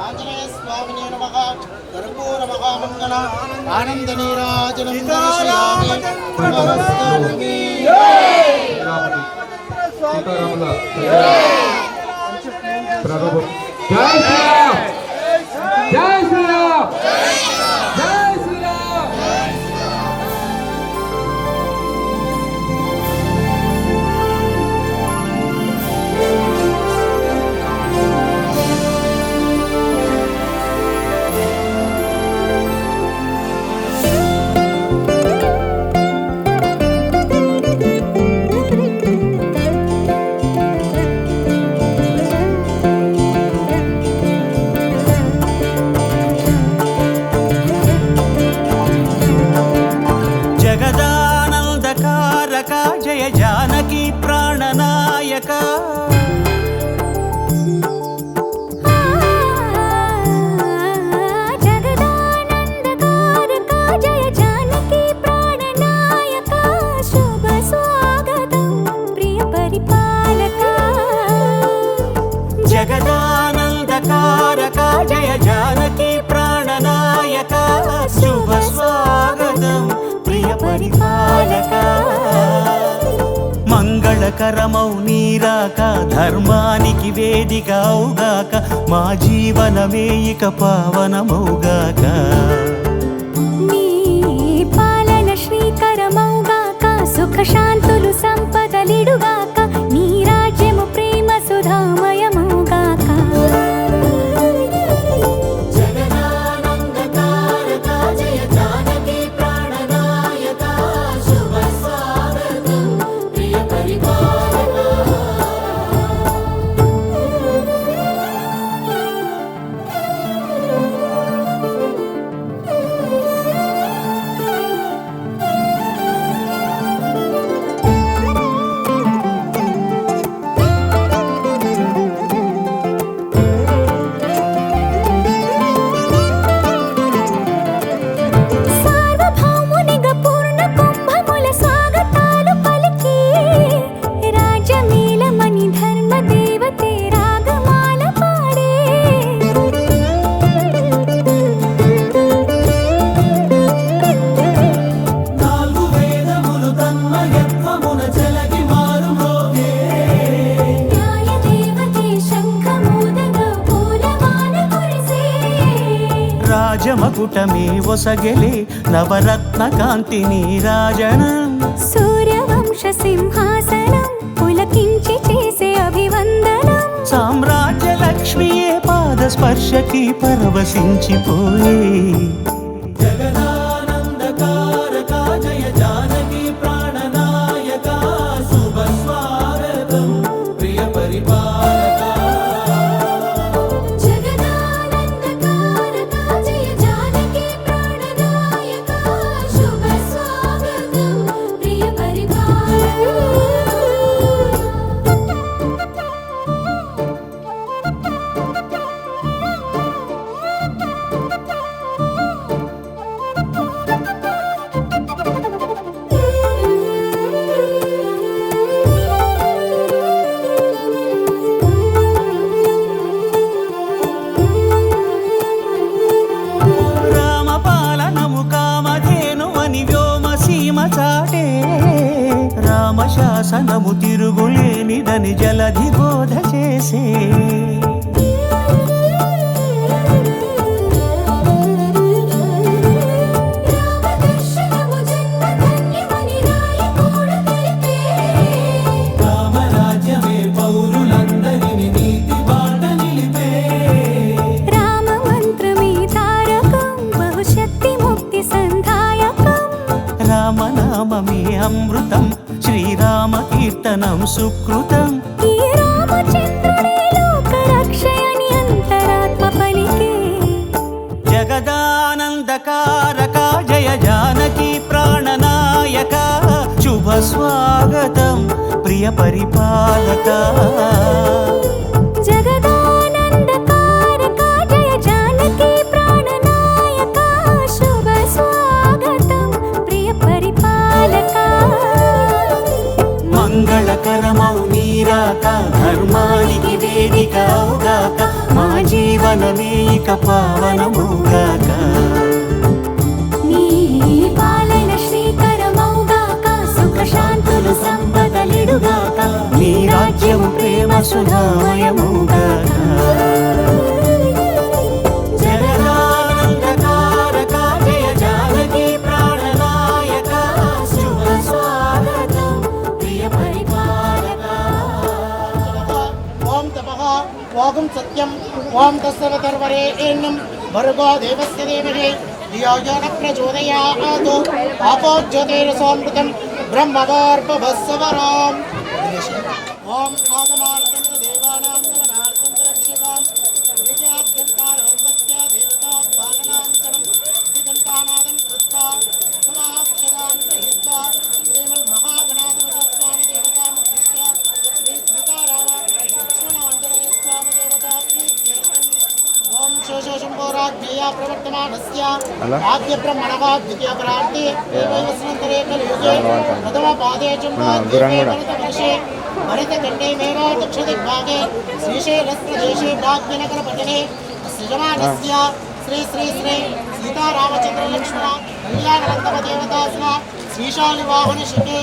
ఆంజనేయ స్వామినే నమః కర్పూర మహామంగళ ఆనంద నీరాజనం దర్శయామి నమస్కారామి. ప్రభు జై శ్రీరామ్ జై శ్రీరామ్ జై శ్రీరామ్. జగదానందకారక జయ జానకి ప్రాణనాయక జగదానందకారక జయ జానకి ప్రాణనాయక శుభ స్వాగతం ప్రియ పరిపాలక. జగదానందకారక జయ జానకి ప్రాణనాయక శుభ స్వాగతం ప్రియ పరిపాలక. మంగళకరమౌ నీరాక ధర్మానికి వేదికవుగాక మా జీవనమే ఇక పావనమౌగాక. నీ పాలన శ్రీకరమౌగాక సుఖ శాంతులు సంపదలిడుగాక నీ రాజ్యము ప్రేమ సుధామయమౌగాక. జగదానందకారక జయ జానకి ప్రాణనాయక శుభ స్వాగతం ప్రియ పరిపాలక. సార్వభౌమునిగా పూర్ణ కుంభముల స్వాగతాలు పలికి రాజమేళమణి ధర్మ దేవతే రాగమాల పాడే. నాలుగు వేదములు తన్మయత్వమున చెలగి మారు మ్రోగే. న్యాయ దేవతే శంఖమూదగా పూలమాల కురిసే. రాజమకుటమే ఒసగెలే నవరత్న కాంతి నీరాజనం. సూర్యవంశ సింహాసనం పులకించి చేసే అభివందనం. సామ్రాజ్య లక్ష్మియే పాద స్పర్శకి పరవశించిపోయే. జగదానందకారక జయ జానకి ప్రాణనాయక శుభ స్వాగతం ప్రియ పరిపాలక. జగదానందకారక జయ జానకి ప్రాణనాయక శుభ స్వాగతం ప్రియ పరిపాలక. రామపాలనము కామధేను అని వ్యోమసీమ చాటే. రామశాసనము తిరుగులేనిదని జలధి బోధ చేసే. రామదర్శనము జన్మధన్యమని రాయకూడు తెలిపే. రామరాజ్యమే పౌరులందరిని నీతి బాట నిలిపే. రామ మంత్రమే తారకం బహుశక్తి ముక్తి సంధాయకం. రామనామమే అమృతం శ్రీరామ కీర్తనం సుకృతం. ఈ రామచంద్రుడే లోక రక్షయని అంతరాత్మ పలికే. జగదానందకారక జయ జానకి ప్రాణనాయక శుభ స్వాగతం ప్రియ పరిపాలక. జగదానందకారక జయ జానకి ప్రాణనాయక శుభ స్వాగతం ప్రియ పరిపాలక. మంగళకరమౌ నీరాక ధర్మానికి వేదికవుగాక మా జీవనమే ఇక పావనముగాక. నీ పాలన శ్రీకరమౌగాక, సుఖ శాంతులు సంపదలిడుగాక, నీ రాజ్యము ప్రేమ సుధామయముగాక. జగదానందకారక జయ జానకి ప్రాణనాయక, శుభ స్వాగతం ప్రియ పరిపాలక. ఓం తపః ఓం సత్యం ఓం తస్సవతర్వరేణ్యం భర్గో దేవస్య ధీమహి ధియో యో న ప్రచోదయాత్ ఆపో జ్యోతిరసోమృతం బ్రహ్మవర్పభస్వరం. ఓం ఆగమార్థం చ దేవానాం గమనార్థం చ రక్షతాం విజయాద్యంకారోపత్య దేవతా పాలనాంతరం దిగంతానాదం కృత్వా సమాక్షరాన్ గ్రహీత్వా శ్రీమన్మహాగణాధిపతి స్వామి దేవతాముద్దిశ్య శ్రీ సీతారామ లక్ష్మణాంజనేయ స్వామి దేవతా ప్రీత్యర్థం ఓం శోషోశంభోరాజ్ఞేయ ప్రవర్తమానస్య ఆద్య బ్రహ్మణः ద్వితీయపరార్ధే దేవైవస్నంతరే కలియుగే ప్రథమపాదే చంపాద్వీపే భరతవర్షే భరతఖण्डे मेवा दक्षिणदिग्भागे श्रीशैलप्रदेशे प्राज्ञनगरपट्टणे सृजमानस्य श्री श्री श्री सीतारामचन्द्रलक्ष्मण कल्याणवल्लभदेवतास्वा श्रीशालिवाहनशिखे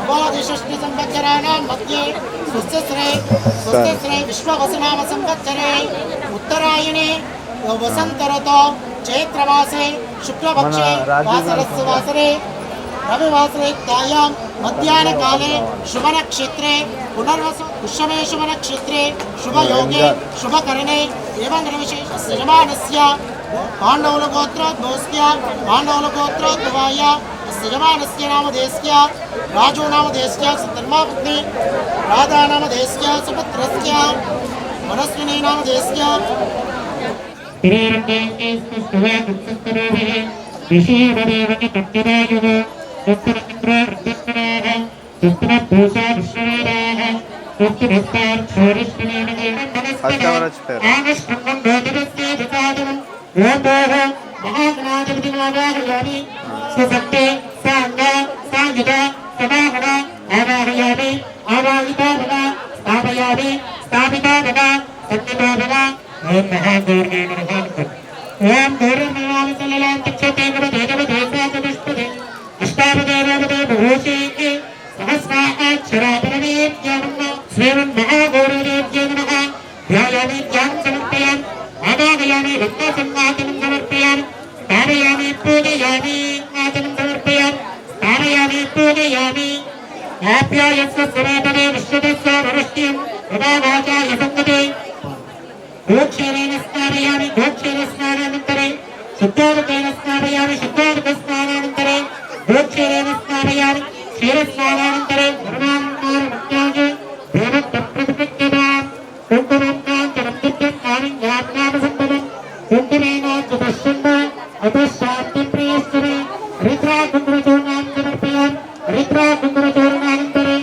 उपाधिषष्टिसंवत्सराणां मध्ये स्वस्तिश्री विश्ववसुनाम संवत्सरे उत्तरायणे वसन्तऋतो चैत्रमासे शुक्लपक्षे वासरस्य वासरे रविवासरेत्यायां मध्याह्नकाले शुभनक्षत्रे पुनर्वसु पुष्यमे शुभनक्षत्रे शुभयोगे शुभकरणे एवं विशेषस्य यजमानस्य पाण्डवलगोत्रोद्भवस्य पाण्डवलगोत्रोद्भवाय यजमानस्य नामधेयस्य राजो नामधेयस्य धर्मपत्नी राधा नामधेयस्य सुपुत्रस्य मनस्विनी नामधेयस्य गोक्षेरेण स्नापयामि गोक्षेरस्नानानन्तरे शुद्धोदकेन स्नापयामि शुद्धोदकस्नानानन्तरे गोक्षेरेण स्नापयामि क्षीरस्नानानन्तरे धर्मान्नानमत्यागे देवत्तप्रतिपद्यताम् कुङ्कुमन्नान्तरप्तिभ्यन्नानिज्ञात्नामसम्पदम् कुङ्कुमेनाच्युतश्चन्द अतश्चाप्तिप्रियश्चरे हरिद्राकुङ्कुमचूर्णां समर्पयामि हरिद्राकुङ्कुमचूर्णानन्तरे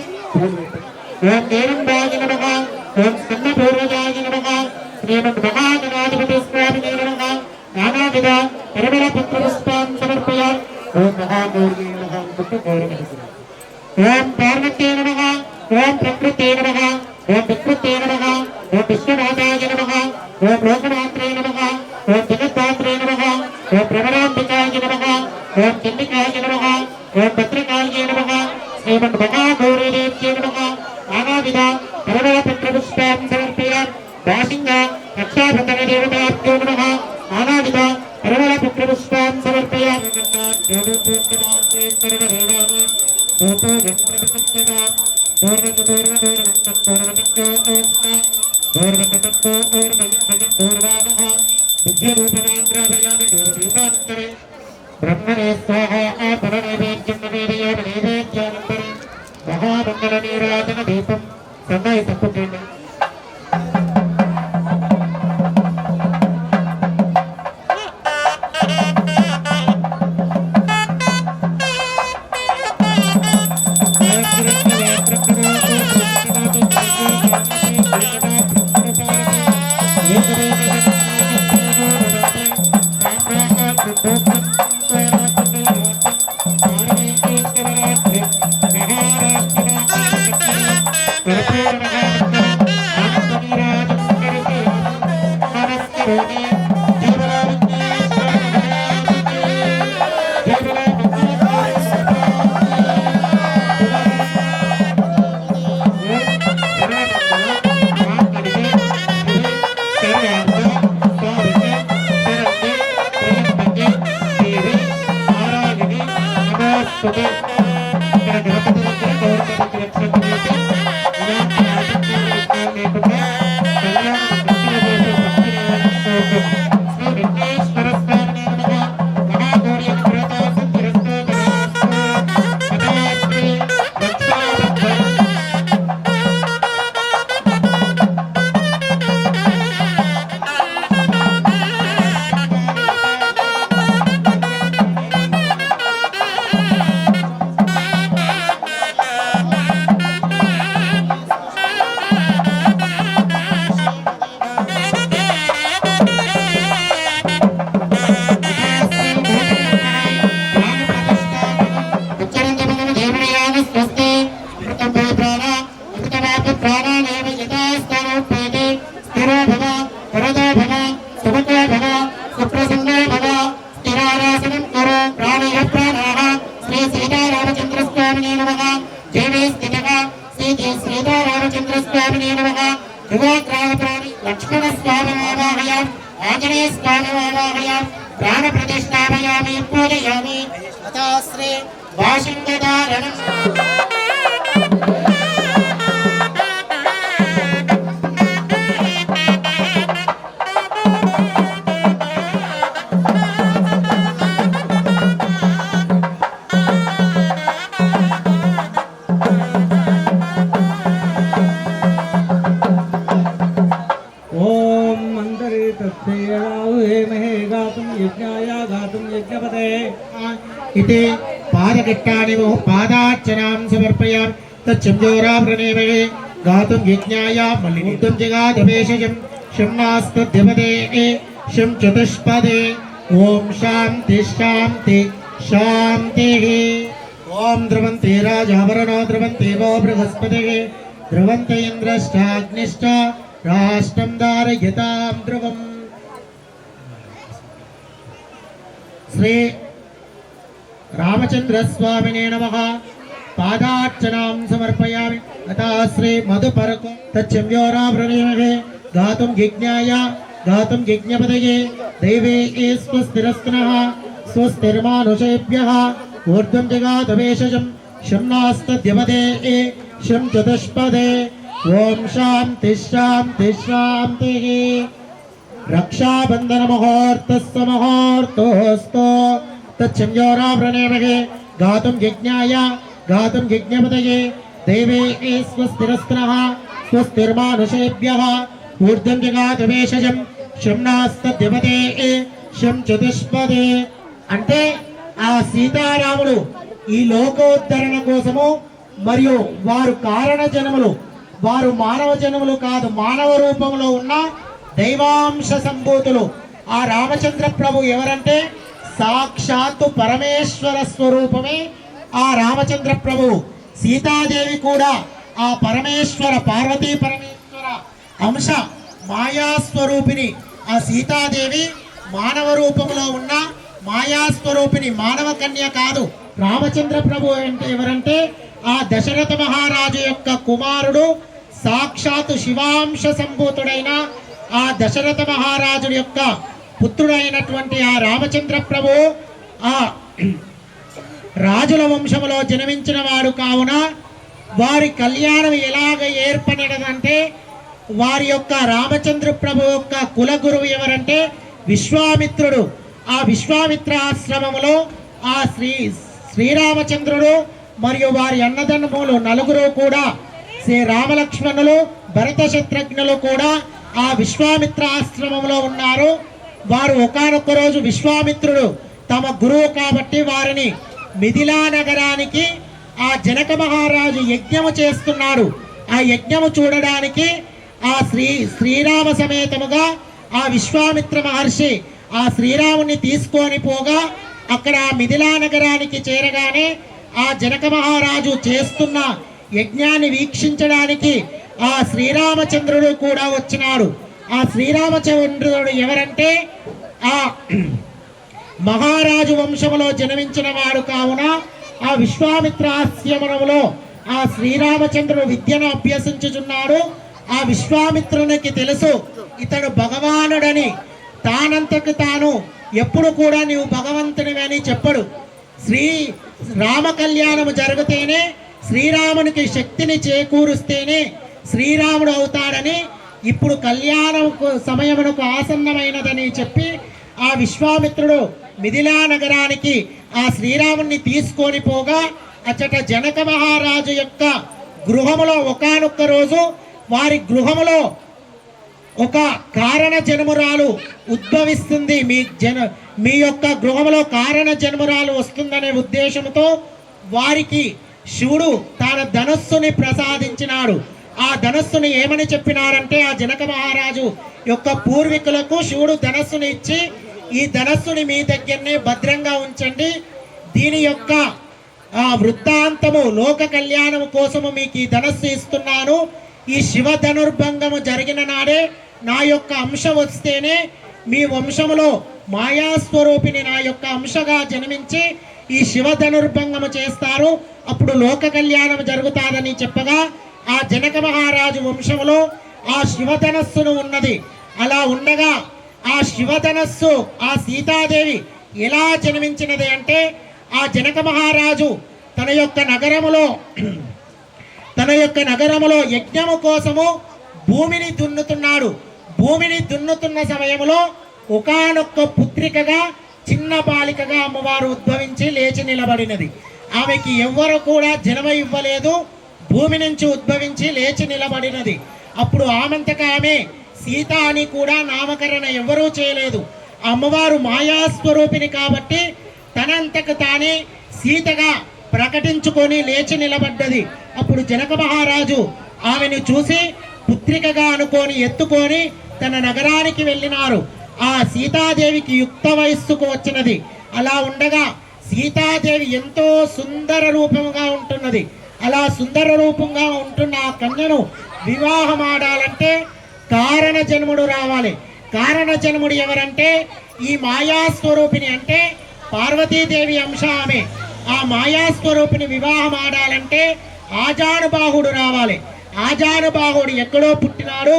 ओं देवम्बाय नमः ओं स्कन्दपूर्वजाय नमः श्रीमन्महागणाधिपति स्वामिने नमः नानाविध परिमलपत्रपुष्पां समर्पयामि ओं महागौर्यै नमः ओं पार्वत्यै नमः ओं प्रकृत्यै नमः ओं विकृत्यै नमः ओं विश्वनाथाय नमः ओं लोकमात्रे नमः ओं जगद्धात्रे नमः ओं प्रवराम्बिकाय नमः ओं चण्डिकाय नमः ओं भद्रकाय नमः श्रीमन्महागौरीदेव्यै नमः नानाविध परिमलपत्रपुष्पां समर्पयामि दासिंग रक्षाभृतदेवताभ्यो नमः नानाविध परिमलपत्रपुष्पां समर्पयामि ब्रह्मणे स्वाहा आपरणैवेद्यं निवेदयामि नैवेद्यानन्तरे महामङ्गलनीराजनदीपं समयसम्पूर्णम् नमस्ते ప్రాణప్రతిష్ఠాపయామి పూజయామి తథాశ్రీ వాషింగదారణం इति पादघट्टानिवो पादार्चनां समर्पयामि तच्चंजोराभरणेमहे गातुं यज्ञाय मल्लिमुक्तं जगादवेशजं शम्नास्तद्यपदे शं चतुष्पदे ॐ शान्ति शान्ति शान्तिः ॐ ध्रुवन्ते राजावरणो ध्रुवन्ते वो बृहस्पतिः ध्रुवन्त इन्द्रश्चाग्निश्च राष्ट्रं धारयतां ध्रुवम् श्री रामचंद्र स्वामिने नमः पादार्चनां समर्पयामि अतः श्री मधुपरको तच्चंयोराभरणेमहे गातुं यज्ञाय गातुं यज्ञपदये दैवे स्वस्तिरस्तनः स्वस्तिर्मानुषेभ्यः ऊर्ध्वं जगादवेशजं शम्नास्तद्यपदे शं चतुष्पदे ॐ शान्ति शान्ति शान्तिः रक्षाबंधन मुहूर्तस्य मुहूर्तोऽस्तु तच्चंयोराभरणेमहे गातुं यज्ञाय गातुं यज्ञपदये दैवे स्वस्तिरस्तनः स्वस्तिर्मानुषेभ्यः ऊर्ध्वं जगादवेशजं शम्नास्तद्यपदे शं चतुष्पदे అంటే ఆ సీతారాముడు ఈ లోకోద్ధరణ కోసము మరియు వారు కారణ జనములు వారు మానవ జనములు కాదు మానవ రూపంలో ఉన్న దైవాంశ సంభూతులు ఆ రామచంద్ర ప్రభు ఎవరంటే సాక్షాత్తు పరమేశ్వర స్వరూపమే ఆ రామచంద్ర ప్రభు సీతాదేవి కూడా ఆ పరమేశ్వర పార్వతీ పరమేశ్వర అంశ మాయాస్వరూపిణి ఆ సీతాదేవి మానవ రూపంలో ఉన్న మాయాస్వరూపిణి మానవ కన్య కాదు రామచంద్ర ప్రభు అంటే ఎవరంటే ఆ దశరథ మహారాజు యొక్క కుమారుడు సాక్షాత్తు శివాంశ సంభూతుడైన ఆ దశరథ మహారాజు యొక్క పుత్రుడైనటువంటి ఆ రామచంద్ర ప్రభు ఆ రాజుల వంశములో జన్మించిన వాడు కావున వారి కళ్యాణం ఎలాగ ఏర్పడినదంటే వారి యొక్క రామచంద్ర ప్రభు యొక్క కులగురువు ఎవరంటే విశ్వామిత్రుడు ఆ విశ్వామిత్ర ఆశ్రమములో ఆ శ్రీరామచంద్రుడు మరియు వారి అన్నదమ్ములు నలుగురు కూడా శ్రీ రామలక్ష్మణులు భరత శత్రుఘ్నులు కూడా ఆ విశ్వామిత్ర ఆశ్రమంలో ఉన్నారు వారు ఒకానొక రోజు విశ్వామిత్రుడు తమ గురువు కాబట్టి వారిని మిథిలా నగరానికి ఆ జనక మహారాజు యజ్ఞము చేస్తున్నాడు ఆ యజ్ఞము చూడడానికి ఆ శ్రీరామ సమేతముగా ఆ విశ్వామిత్ర మహర్షి ఆ శ్రీరాముని తీసుకొని పోగా అక్కడ మిథిలా నగరానికి చేరగానే ఆ జనక మహారాజు చేస్తున్న యజ్ఞాన్ని వీక్షించడానికి ఆ శ్రీరామచంద్రుడు కూడా వచ్చినాడు ఆ శ్రీరామచంద్రుడు ఎవరంటే ఆ మహారాజు వంశములో జన్మించిన వాడు కావున ఆ విశ్వామిత్ర ఆశ్రమంలో ఆ శ్రీరామచంద్రుడు విద్యను అభ్యసించుచున్నాడు. ఆ విశ్వామిత్రునికి తెలుసు ఇతడు భగవానుడని. తానంతకు తాను ఎప్పుడు కూడా నీవు భగవంతునివి అని చెప్పడు. శ్రీ రామ కళ్యాణము జరిగితేనే శ్రీరామునికి శక్తిని చేకూరుస్తేనే శ్రీరాముడు అవుతాడని, ఇప్పుడు కళ్యాణం సమయమునకు ఆసన్నమైనదని చెప్పి ఆ విశ్వామిత్రుడు మిథిలా నగరానికి ఆ శ్రీరాముని తీసుకొని పోగా అచ్చట జనక మహారాజు యొక్క గృహములో ఒకానొక్క రోజు వారి గృహములో ఒక కారణ జన్మురాలు ఉద్భవిస్తుంది. మీ యొక్క గృహంలో కారణ జన్మురాలు వస్తుందనే ఉద్దేశంతో వారికి శివుడు తన ధనస్సుని ప్రసాదించినాడు. ఆ ధనస్సుని ఏమని చెప్పినారంటే ఆ జనక మహారాజు యొక్క పూర్వీకులకు శివుడు ధనస్సుని ఇచ్చి ఈ ధనస్సుని మీ దగ్గరనే భద్రంగా ఉంచండి, దీని యొక్క వృత్తాంతము లోక కళ్యాణం కోసము మీకు ఈ ధనస్సు ఇస్తున్నాను. ఈ శివ ధనుర్భంగము జరిగిన నాడే నా యొక్క అంశ వస్తేనే మీ వంశములో మాయాస్వరూపిణి నా యొక్క అంశగా జన్మించి ఈ శివ ధనుర్భంగము చేస్తారు, అప్పుడు లోక కళ్యాణం జరుగుతాదని చెప్పగా ఆ జనక మహారాజు వంశములో ఆ శివధనస్సును ఉన్నది. అలా ఉండగా ఆ శివధనస్సు ఆ సీతాదేవి ఎలా జన్మించినది అంటే ఆ జనక మహారాజు తన యొక్క నగరములో యజ్ఞము కోసము భూమిని దున్నుతున్నాడు. భూమిని దున్నుతున్న సమయంలో ఒకానొక్క పుత్రికగా చిన్న బాలికగా అమ్మవారు ఉద్భవించి లేచి నిలబడినది. ఆమెకి ఎవ్వరు కూడా జన్మ ఇవ్వలేదు, భూమి నుంచి ఉద్భవించి లేచి నిలబడినది. అప్పుడు ఆమెంతగా ఆమె సీత అని కూడా నామకరణ ఎవరూ చేయలేదు. అమ్మవారు మాయాస్వరూపిణి కాబట్టి తనంతకు తానే సీతగా ప్రకటించుకొని లేచి నిలబడ్డది. అప్పుడు జనక మహారాజు ఆమెను చూసి పుత్రికగా అనుకొని ఎత్తుకొని తన నగరానికి వెళ్ళినారు. ఆ సీతాదేవికి యుక్త వయస్సుకు వచ్చినది. అలా ఉండగా సీతాదేవి ఎంతో సుందర రూపముగా ఉంటున్నది. అలా సుందర రూపంగా ఉంటున్న ఆ కన్యను వివాహం ఆడాలంటే కారణ జన్ముడు రావాలి. కారణ జన్ముడు ఎవరంటే ఈ మాయాస్వరూపిణి అంటే పార్వతీదేవి అంశ ఆమె. ఆ మాయాస్వరూపిణి వివాహం ఆడాలంటే ఆజానుబాహుడు రావాలి. ఆజానుబాహుడు ఎక్కడో పుట్టినాడు,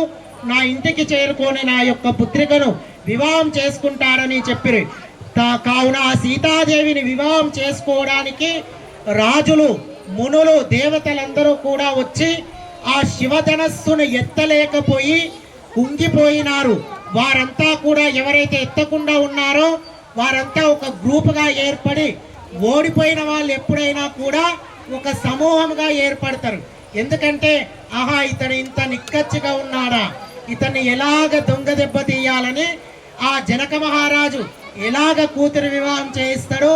నా ఇంటికి చేరుకొని నా యొక్క పుత్రికను వివాహం చేసుకుంటాడని చెప్పిరి. కావున ఆ సీతాదేవిని వివాహం చేసుకోవడానికి రాజులు, మునులు, దేవతలందరూ కూడా వచ్చి ఆ శివధనస్సును ఎత్తలేకపోయి కుంగిపోయినారు. వారంతా కూడా ఎవరైతే ఎత్తకుండా ఉన్నారో వారంతా ఒక గ్రూపుగా ఏర్పడి ఓడిపోయిన వాళ్ళు ఎప్పుడైనా కూడా ఒక సమూహంగా ఏర్పడతారు. ఎందుకంటే ఆహా ఇతను ఇంత నిక్కచ్చిగా ఉన్నాడా, ఇతన్ని ఎలాగ దొంగ దెబ్బ తీయాలని ఆ జనక మహారాజు ఎలాగ కూతురు వివాహం చేయిస్తాడు,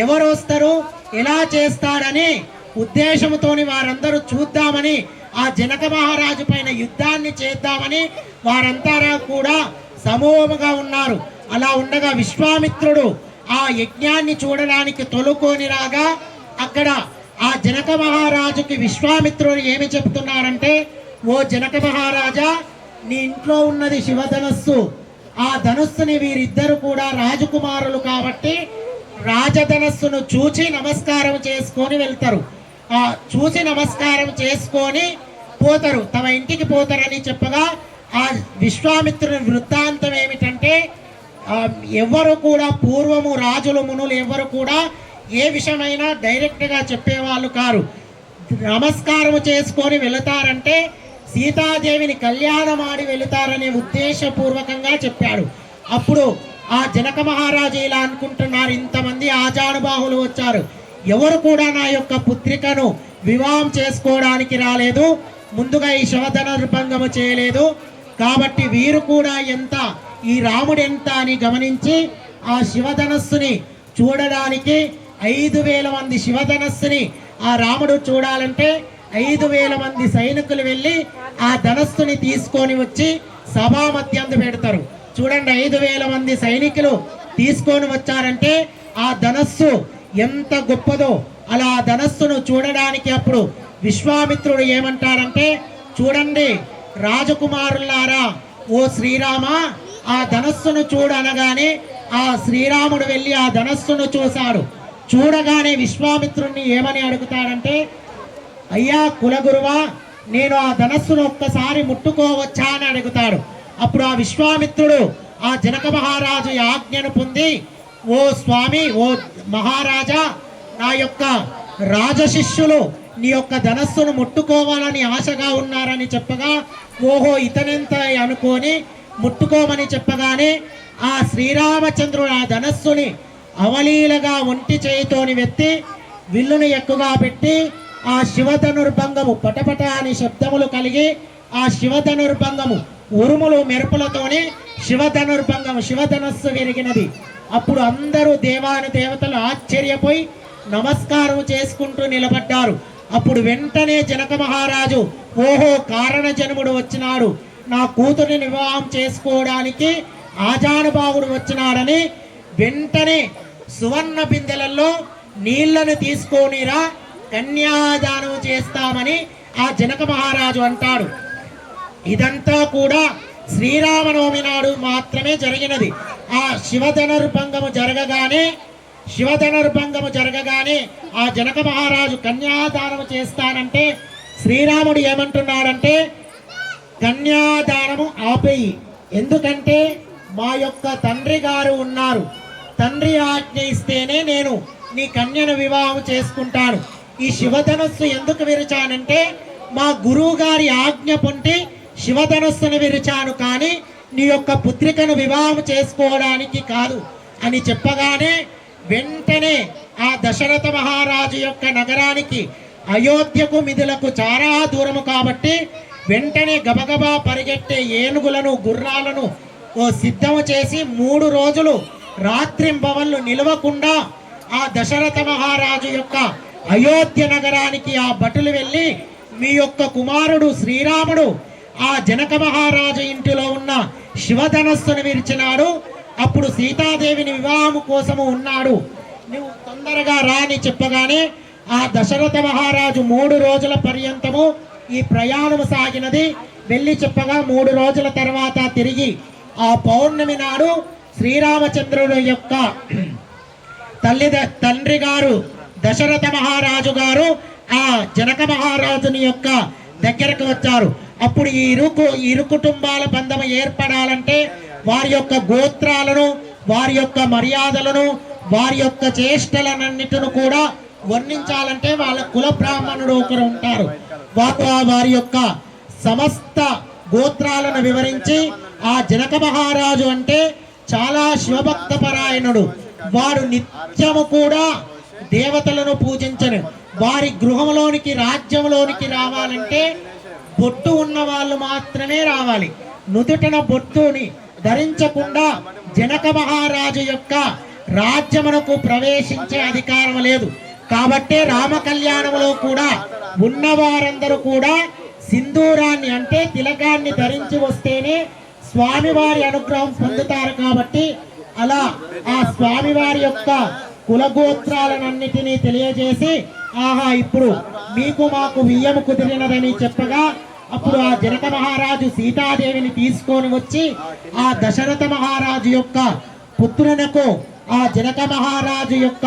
ఎవరు వస్తారు, ఎలా చేస్తాడని ఉద్దేశంతోని వారందరూ చూద్దామని ఆ జనక మహారాజు పైన యుద్ధాన్ని చేద్దామని వారంతా కూడా సమూహముగా ఉన్నారు. అలా ఉండగా విశ్వామిత్రుడు ఆ యజ్ఞాన్ని చూడడానికి తొలుకొని రాగా అక్కడ ఆ జనక మహారాజుకి విశ్వామిత్రుడు ఏమి చెప్తున్నారంటే, ఓ జనక మహారాజా, నీ ఇంట్లో ఉన్నది శివధనస్సు. ఆ ధనస్సుని వీరిద్దరు కూడా రాజకుమారులు కాబట్టి రాజధనస్సును చూచి నమస్కారం చేసుకొని వెళ్తారు. చూసి నమస్కారం చేసుకొని పోతారు, తమ ఇంటికి పోతారని చెప్పగా ఆ విశ్వామిత్రుని వృత్తాంతం ఏమిటంటే ఎవరు కూడా పూర్వము రాజులు, మునులు ఎవరు కూడా ఏ విషయమైనా డైరెక్ట్గా చెప్పేవాళ్ళు కారు. నమస్కారం చేసుకొని వెళతారంటే సీతాదేవిని కళ్యాణమాడి వెళుతారనే ఉద్దేశపూర్వకంగా చెప్పాడు. అప్పుడు ఆ జనక మహారాజు ఇలా అనుకుంటున్నారు, ఇంతమంది ఆజానుబాహులు వచ్చారు, ఎవరు కూడా నా యొక్క పుత్రికను వివాహం చేసుకోవడానికి రాలేదు, ముందుగా ఈ శివధనుర్భంగము చేయలేదు, కాబట్టి వీరు కూడా ఎంత, ఈ రాముడు ఎంత అని గమనించి ఆ శివధనస్సుని చూడడానికి 5,000 మంది శివధనస్సుని ఆ రాముడు చూడాలంటే 5,000 మంది సైనికులు వెళ్ళి ఆ ధనస్సుని తీసుకొని వచ్చి సభా మధ్యందు పెడతారు. చూడండి, 5,000 మంది సైనికులు తీసుకొని వచ్చారంటే ఆ ధనస్సు ఎంత గొప్పదో. అలా ఆ ధనస్సును చూడడానికి అప్పుడు విశ్వామిత్రుడు ఏమంటారంటే, చూడండి రాజకుమారులారా, ఓ శ్రీరామ ఆ ధనస్సును చూడనగానే ఆ శ్రీరాముడు వెళ్ళి ఆ ధనస్సును చూశాడు. చూడగానే విశ్వామిత్రుణ్ణి ఏమని అడుగుతాడంటే, అయ్యా కులగురువా, నేను ఆ ధనస్సును ఒక్కసారి ముట్టుకోవచ్చా అని అడుగుతాడు. అప్పుడు ఆ విశ్వామిత్రుడు ఆ జనక మహారాజు ఆజ్ఞను పొంది, ఓ స్వామి, ఓ మహారాజా, నా యొక్క రాజశిష్యులు నీ యొక్క ధనస్సును ముట్టుకోవాలని ఆశగా ఉన్నారని చెప్పగా, ఓహో ఇతనెంత అనుకొని ముట్టుకోమని చెప్పగానే ఆ శ్రీరామచంద్రుడు ఆ ధనస్సుని అవలీలగా ఒంటి చేయితోని వెత్తి విల్లుని ఎక్కువగా పెట్టి ఆ శివధనుర్భంగము పటపట అని శబ్దములు కలిగి ఆ శివధనుర్భంగము ఉరుములు మెరుపులతోని శివధనుస్సు విరిగినది. అప్పుడు అందరూ దేవాను దేవతలు ఆశ్చర్యపోయి నమస్కారం చేసుకుంటూ నిలబడ్డారు. అప్పుడు వెంటనే జనక మహారాజు, ఓహో కారణ జన్ముడు వచ్చినాడు, నా కూతురిని వివాహం చేసుకోవడానికి ఆజానుబాహుడు వచ్చినాడని వెంటనే సువర్ణ బిందెలలో నీళ్లను తీసుకొనిరా కన్యాదానం చేస్తామని ఆ జనక మహారాజు అంటాడు. ఇదంతా కూడా శ్రీరామనవమి నాడు మాత్రమే జరిగినది. ఆ శివధనుర్భంగము జరగగానే ఆ జనక మహారాజు కన్యాదానం చేస్తానంటే శ్రీరాముడు ఏమంటున్నాడంటే, కన్యాదానము ఆపేయి, ఎందుకంటే మా యొక్క తండ్రి గారు ఉన్నారు, తండ్రి ఆజ్ఞ ఇస్తేనే నేను నీ కన్యను వివాహం చేసుకుంటాను. ఈ శివధనస్సు ఎందుకు విరిచానంటే మా గురువు గారి ఆజ్ఞ పొంటి శివధనస్సును విరిచాను, కానీ నీ యొక్క పుత్రికను వివాహం చేసుకోవడానికి కాదు అని చెప్పగానే వెంటనే ఆ దశరథ మహారాజు యొక్క నగరానికి అయోధ్యకు మిథులకు చాలా దూరము కాబట్టి వెంటనే గబగబా పరిగెట్టే ఏనుగులను గుర్రాలను సిద్ధము చేసి 3 రోజులు రాత్రింబవళ్ళు నిలవకుండా ఆ దశరథ మహారాజు యొక్క అయోధ్య నగరానికి ఆ భటులు వెళ్ళి, మీ యొక్క కుమారుడు శ్రీరాముడు ఆ జనక మహారాజు ఇంటిలో ఉన్న శివధనస్సును విరిచినాడు, అప్పుడు సీతాదేవిని వివాహం కోసము ఉన్నాడు, నువ్వు తొందరగా రాని చెప్పగానే ఆ దశరథ మహారాజు 3 రోజుల పర్యంతము ఈ ప్రయాణము సాగినది. వెళ్ళి చెప్పగా 3 రోజుల తర్వాత తిరిగి ఆ పౌర్ణమి నాడు శ్రీరామచంద్రుడు యొక్క తండ్రి గారు దశరథ మహారాజు గారు ఆ జనక మహారాజుని యొక్క దగ్గరకు వచ్చారు. అప్పుడు ఈ ఇరు కుటుంబాల బంధం ఏర్పడాలంటే వారి యొక్క గోత్రాలను, వారి యొక్క మర్యాదలను, వారి యొక్క చేష్టలన్నిటిని కూడా వర్ణించాలంటే వాళ్ళ కుల బ్రాహ్మణుడు ఒకరు ఉంటారు. వారి యొక్క సమస్త గోత్రాలను వివరించి ఆ జనక మహారాజు అంటే చాలా శివభక్త పరాయణుడు. వారు నిత్యము కూడా దేవతలను పూజించను. వారి గృహంలోనికి రాజ్యంలోనికి రావాలంటే బొట్టు ఉన్న వాళ్ళు మాత్రమే రావాలి. నుదుటన బొట్టుని ధరించకుండా జనక మహారాజు యొక్క రాజ్యమునకు ప్రవేశించే అధికారం లేదు. కాబట్టే రామ కళ్యాణంలో కూడా ఉన్నవారందరూ కూడా సింధూరాన్ని అంటే తిలకాన్ని ధరించి వస్తేనే స్వామివారి అనుగ్రహం పొందుతారు. కాబట్టి అలా ఆ స్వామివారి యొక్క కులగోత్రాలన్నిటినీ తెలియజేసి, ఆహా ఇప్పుడు మీకు మాకు వియ్యము కుదిరినదని చెప్పగా అప్పుడు ఆ జనక మహారాజు సీతాదేవిని తీసుకొని వచ్చి ఆ దశరథ మహారాజు యొక్క పుత్రునకు ఆ జనక మహారాజు యొక్క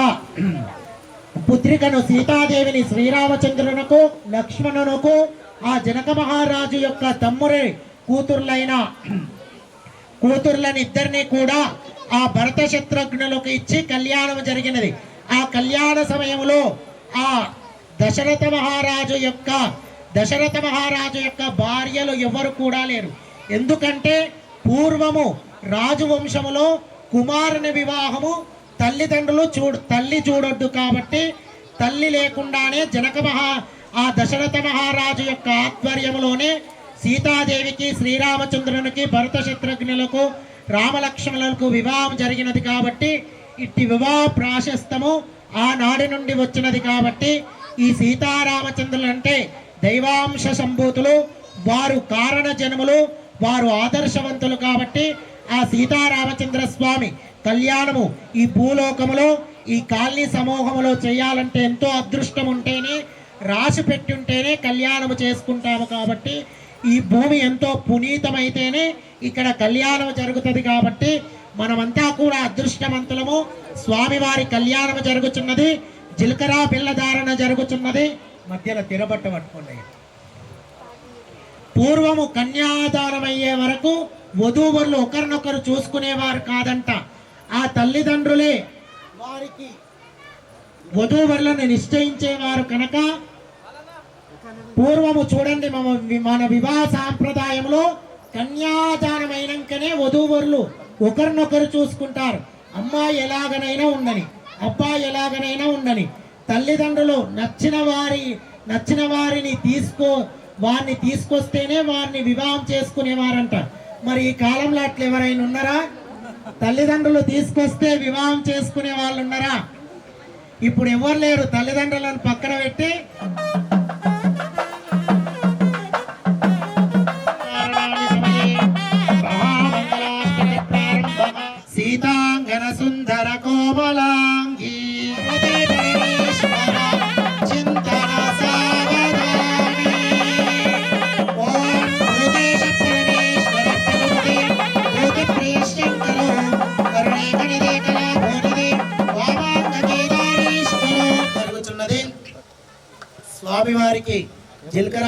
పుత్రికను సీతాదేవిని శ్రీరామచంద్రునకు లక్ష్మణునకు ఆ జనక మహారాజు యొక్క తమ్ముడి కూతుర్లని ఇద్దరిని కూడా ఆ భరత శత్రుఘ్నులకు ఇచ్చి కళ్యాణం జరిగినది. ఆ కళ్యాణ సమయంలో ఆ దశరథ మహారాజు యొక్క భార్యలు ఎవరు కూడా లేరు. ఎందుకంటే పూర్వము రాజవంశములో కుమారుని వివాహము తల్లి చూడొద్దు కాబట్టి తల్లి లేకుండానే ఆ దశరథ మహారాజు యొక్క ఆధ్వర్యంలోనే సీతాదేవికి శ్రీరామచంద్రునికి భరత శత్రుఘ్నులకు రామలక్ష్మణులకు వివాహం జరిగినది. కాబట్టి ఇట్టి వివాహ ప్రాశస్తము ఆ నాడి నుండి వచ్చినది. కాబట్టి ఈ సీతారామచంద్రులు అంటే దైవాంశ సంభూతులు, వారు కారణ జన్ములు, వారు ఆదర్శవంతులు. కాబట్టి ఆ సీతారామచంద్ర స్వామి కళ్యాణము ఈ భూలోకములో ఈ కాలనీ సమూహములో చేయాలంటే ఎంతో అదృష్టం ఉంటేనే, రాసి పెట్టుంటేనే కళ్యాణము చేసుకుంటాము. కాబట్టి ఈ భూమి ఎంతో పునీతమైతేనే ఇక్కడ కళ్యాణం జరుగుతుంది. కాబట్టి మనమంతా కూడా అదృష్టవంతులము. స్వామివారి కళ్యాణం జరుగుతున్నది, జీలకర్ర బిళ్ళధారణ జరుగుతున్నది. మధ్యలో తిరబట్ట పట్టుకున్నాయి. పూర్వము కన్యాదానం అయ్యే వరకు వధూవరులు ఒకరినొకరు చూసుకునేవారు కాదంట. ఆ తల్లిదండ్రులే వారికి వధూవరులను నిశ్చయించేవారు కనుక పూర్వము చూడండి, మన వివాహ సాంప్రదాయంలో కన్యాదానం అయినాకనే వధూవరులు ఒకరినొకరు చూసుకుంటారు. అమ్మాయి ఎలాగనైనా ఉండని, అబ్బాయి ఎలాగనైనా ఉండని, తల్లిదండ్రులు నచ్చిన వారిని వారిని తీసుకొస్తేనే వారిని వివాహం చేసుకునేవారంట. మరి ఈ కాలంలో అట్లా ఎవరైనా ఉన్నారా? తల్లిదండ్రులు తీసుకొస్తే వివాహం చేసుకునే వాళ్ళు ఉన్నారా? ఇప్పుడు ఎవరు లేరు. తల్లిదండ్రులను పక్కన పెట్టి సీతాంగన సుందర కోమలాంగి చింతన సాగరాణి ఓం భూతేశ పరమేశ్వర భూతి ప్రియశంకరో కరుణే గణిదే కళా భూనిదే వామాంగ కేదారీశ్వరో జరుగుతున్నది. స్వామివారికి జీలకర్ర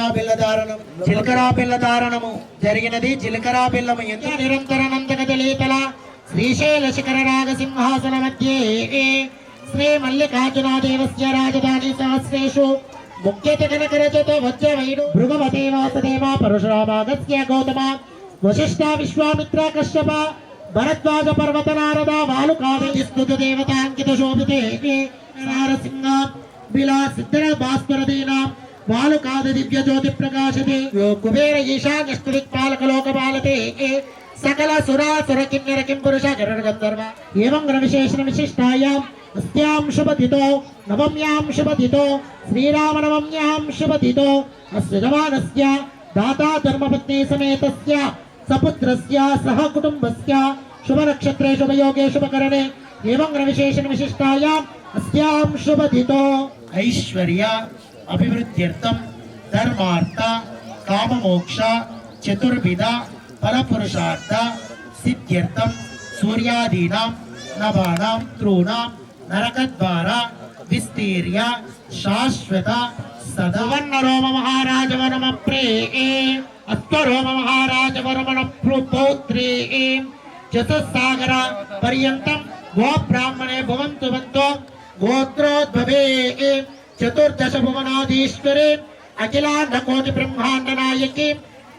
బిళ్ళధారణము జరిగినది. జీలకర్ర బిల్లము ఎంత నిరంతరనందక దళితల శ్రీశైల శిఖర రాగ సింహాసన మధ్యే శ్రీ మల్లికార్జునాదేవస్య రాజధాని సహస్రేషు ముఖ్యత కనకరజత వజ్రవైడు భృగవతే వాసుదేవ పరశురామాగస్య గౌతమ వశిష్ఠ విశ్వామిత్ర కశ్యప భరద్వాజ పర్వత నారద వాలుకాది స్తుత దేవతాంకిత శోభితే నారసింహ బిలా సిద్ధ భాస్కర దీనా వాలుకాది దివ్య జ్యోతి ప్రకాశతే కుబేర ఈశాన్యస్తు దిక్పాలక లోకపాలతే సకల సురాసుర కిన్నర కిం పురుష గరుడ గంధర్వ ఏవం విశేషణ విశిష్టాయాం అస్యాం శుభతితో నవమ్యాం శుభతితో శ్రీరామనవమ్యాం శుభతితో అస్య జవానస్య దాతా ధర్మపత్ని సమేతస్య సపుత్రస్య సహ కుటుంబస్య శుభ నక్షత్రే శుభయోగే శుభకరణే ఏవం విశేషణ విశిష్టాయాం అస్యాం శుభతితో ఐశ్వర్య అభివృద్ధ్యర్థం ధర్మార్థ కామమోక్ష చతుర్విధ ఫలపురుషార్థ సిద్ధ్యర్థం సూర్యాదీనాం నవానాం త్రూణాం నరకద్వార విస్తీర్య శాశ్వత సదవన్న రోమ మహారాజవనమ ప్రే అశ్వరోమ మహారాజవరమణ పౌత్రే చతుస్సాగర పర్యంతం గో బ్రాహ్మణే భవంతు వంతో గోత్రోద్భవే చతుర్దశ భువనాధీశ్వరే అఖిలాండ కోటి బ్రహ్మాండ నాయకి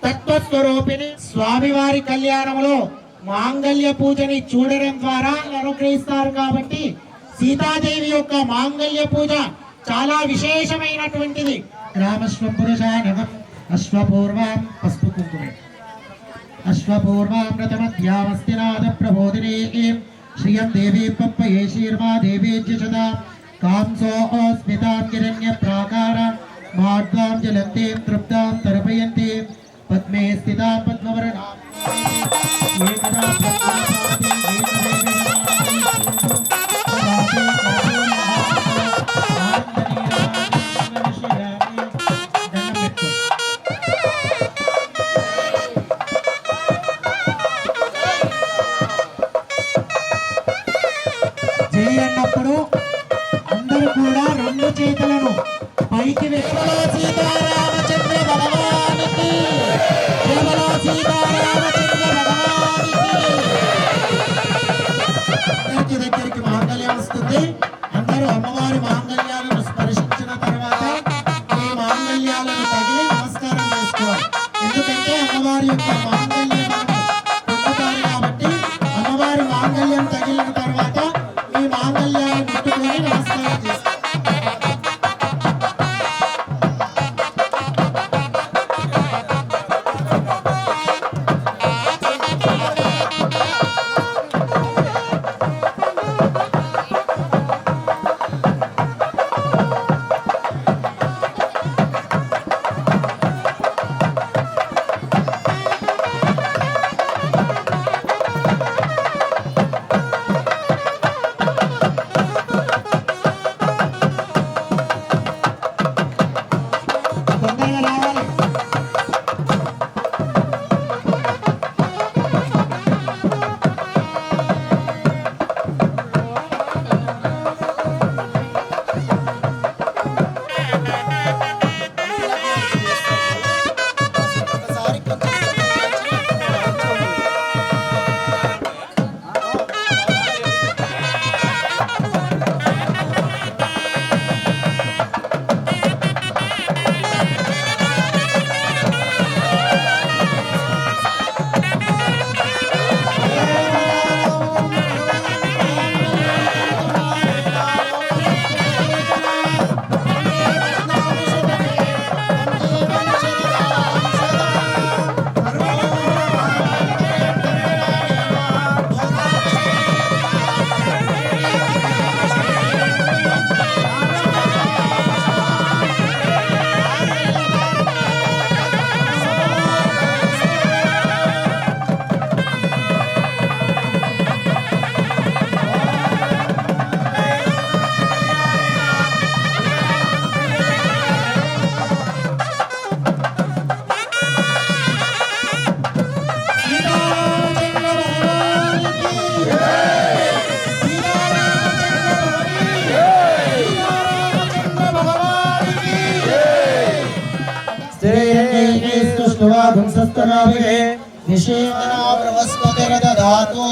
తత్వస్వరూపిణి. స్వామివారి కళ్యాణంలో మాంగళ్య పూజని చూడడం ద్వారా అనుగ్రహిస్తారు. కాబట్టి సీతాదేవి యొక్క మాంగళ్య పూజ చాలా విశేషమైనటువంటిది. రామస్వం పురుషానగం అశ్వపూర్వాం పసుపు కుంకుమే అశ్వపూర్వామృతమధ్యామస్తినాథ ప్రబోధినే శ్రియం దేవీ పప్పయే శీర్మా దేవీ జదా కాంసోస్మితాం కిరణ్య ప్రాకార మాధ్వాం జలంతే తృప్తాం తర్పయంతే పద్మే స్థితాం పద్మవర్ణాం ఏకదా అన్నప్పుడు అందరూ కూడా రెండు చేతులను పైకి వెక్కలో సీతారామచంద్ర భగవానికి కేవలో సీతారామచంద్ర భగవానికి దగ్గరికి మాంగళ్యం వస్తుంది. అందరూ అమ్మవారి మాంగళ్యాలను స్పర్శించిన తర్వాత ఈ మాంగళ్యాలను తగిలి నమస్కారం చేసుకోవాలి. ఎందుకంటే అమ్మవారి యొక్క మాంగళ్యం పొందుతారు కాబట్టి అమ్మవారి మాంగళ్యం తగిలిన తర్వాత ఈ మాంగళ్యాన్ని ముట్టుకొని నమస్కారం చేస్తారు. ध्वंसस्तराभिः निषेधना बृहस्पतिर्दधातु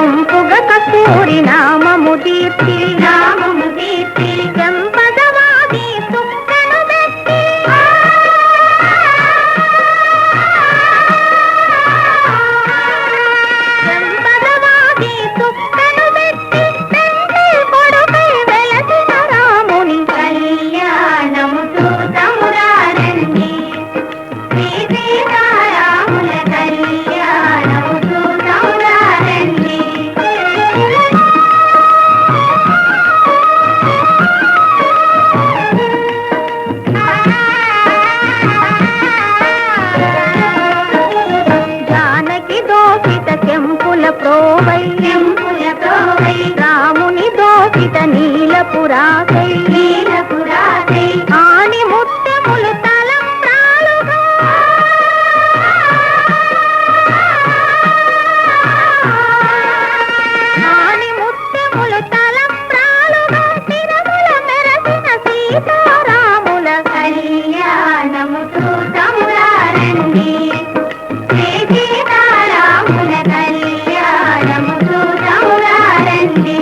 ఇంపుగా కస్తూరి నామము దీప్తి చెంపదవాది సుక్కను పెట్టి చెంపదవాది సుక్కను పెట్టి తండ్రి కొడుకై వెలసిన రాముని కళ్యాణము చూతమురారండి శ్రీ సీతారాముల కళ్యాణము చూతమురారండి. జానకి దోషిత కెంపుల ప్రోవై రాముని దోషిత నీలపురాసై ఆని ముత్యములు తలంబ్రాలుగా ఆని ముత్యములు తలంబ్రాలుగా తిరుమల మెరసిన సీతారాముల కళ్యాణము చూతమురారండి శ్రీ సీతారాముల కళ్యాణము చూతమురారండి.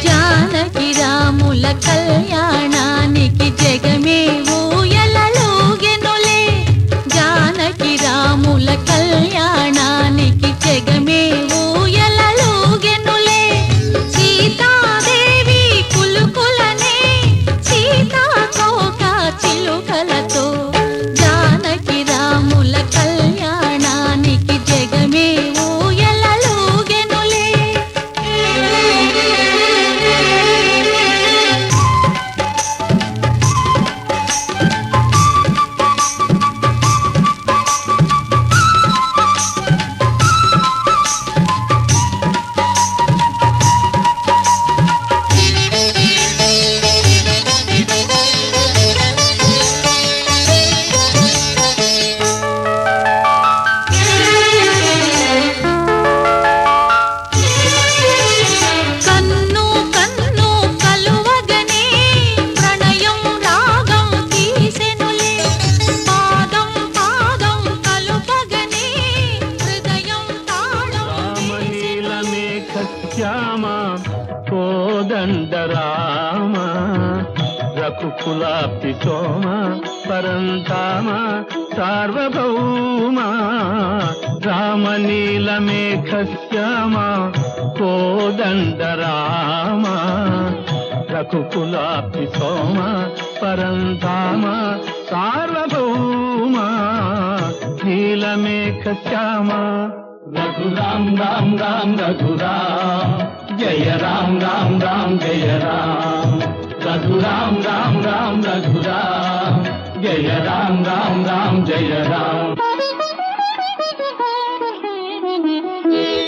జానకి రాముల కళ్యాణానికి జగమే ఊయలలూగెనులే జానకి రాముల కళ్యాణానికి జగమే ఊయలలూగెనులే సీతాదేవి కులుకులనే సీతాకోక చిలుకలతో జానకి రాముల కళ్యాణానికి జగమే ఊయలలూగెనులే. కన్ను కన్ను కలువగనే ప్రణయం రాగం తీసెనులే పాదం పాదం కలుపగనే హృదయం తాళం రామలీలమేఘశ్యామ కోదండరామ రఘుకులాప్తి సోమ పరంధామ సార్వభౌమ రామలీలమేఘశ్యామ కోదండరామ రఘుకులాప్తి సోమ పరంధామ సార్వభౌమ నీలమేఘశ్యామ రఘురాం రామ్ రామ్ రఘురామ్ జయ రామ్ రామ్ రామ్ జయ రామ్ రఘురాం రామ్ రామ్ రఘురామ్ జయ రామ్ రామ్ రామ్ జయ రామ్.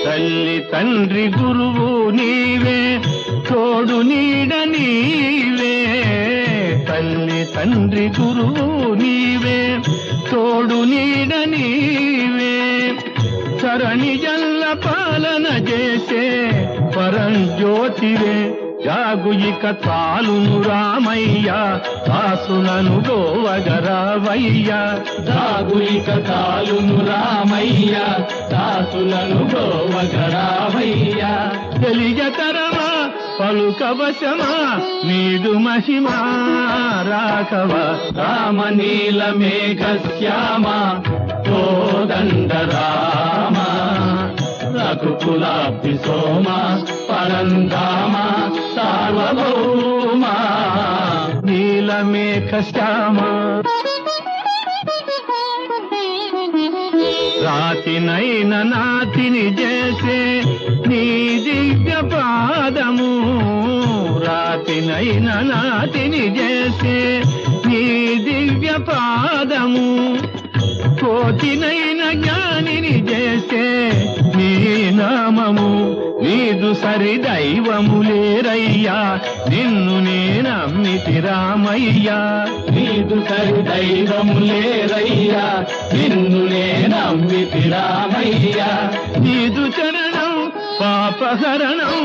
తల్లి తండ్రి గురువు నీవే తోడు నీడ నీవే తల్లి తండ్రి గురువు నీవే తోడు నీడ నీవే చరణి జల్ల పాలన చేసే పరంజ్యోతివే జాగు ఇక చాలును రామయ్య దాసులను గోవగరావయ్య జాగు ఇక చాలును రామయ్య దాసులను గోవగరావయ్య తెలియతరమా పలుకవశమా నీదు మహిమా రాఘవ రామ నీల మేఘ శ్యామ కోదండ రామ రఘుకులాబ్ధి సోమ పరంధామ సార్వభౌమ నీల మేఘ శ్యామ రాతినైన నాతిని చేసే నీ దివ్య పాదము రాతినైన నాతిని చేసే నీ దివ్య పాదము కోతినైన జ్ఞానిని చేసే నీ నామము నీదు సరి దైవము లేరయ్యా నిన్ను నేనమ్మితి రామయ్యా నీదు సరి దైవము లేరయ్యా నిన్ను నేనమ్మితి రామయ్యా నీదు చరణం పాపహరణం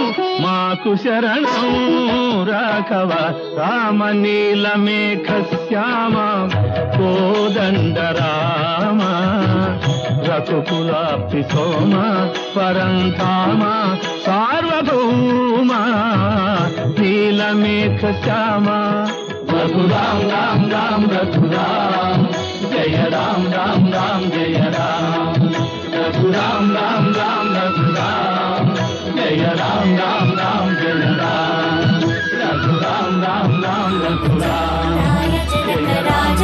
మాకు శరణం రాఘవ రామ నీల మేఘ శ్యామ కోదండ రామ రఘుకులాబ్ధి సోమ పరంధామ సార్వభౌమ నీల మేఘ శ్యామ రఘురాం రామ్ రామ్ రఘురాం జయ రామ్ రామ్ రామ్ జయ రామ్ రఘురాం రామ్ రామ్ రఘురాం జయ రామ్ రామ్ రామ్ జయ రామ్ రఘురాం రామ్ రామ్ రఘురాం రాజ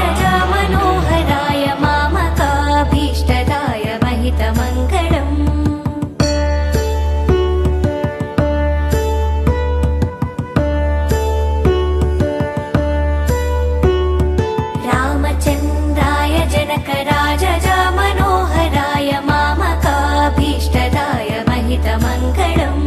మనోహరాయ మామకాభీష్టదాయ మహితమంగళం రామచంద్రాయ జనకరాజ మనోహరాయ మామకాభీష్టదాయ మహితమంగళం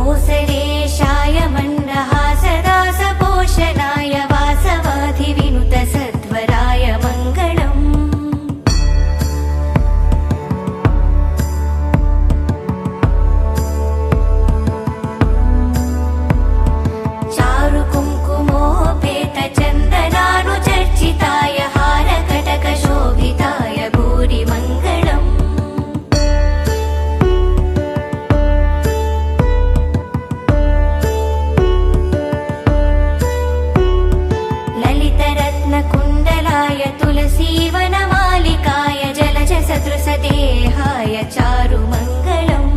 కోసలేశాయ మందహాసదాస పోషణాయ వాసవాధి వినుత సద్వరాయ మంగళం చారు కుంకుమోపేత చందనాను చర్చితాయ హార కటక శోభితాయ భూరి మంగళం ललितरत्नकुण्डलाय तुलसीवनमालिकाय जलज सदृशदेहाय चारुमङ्गलम्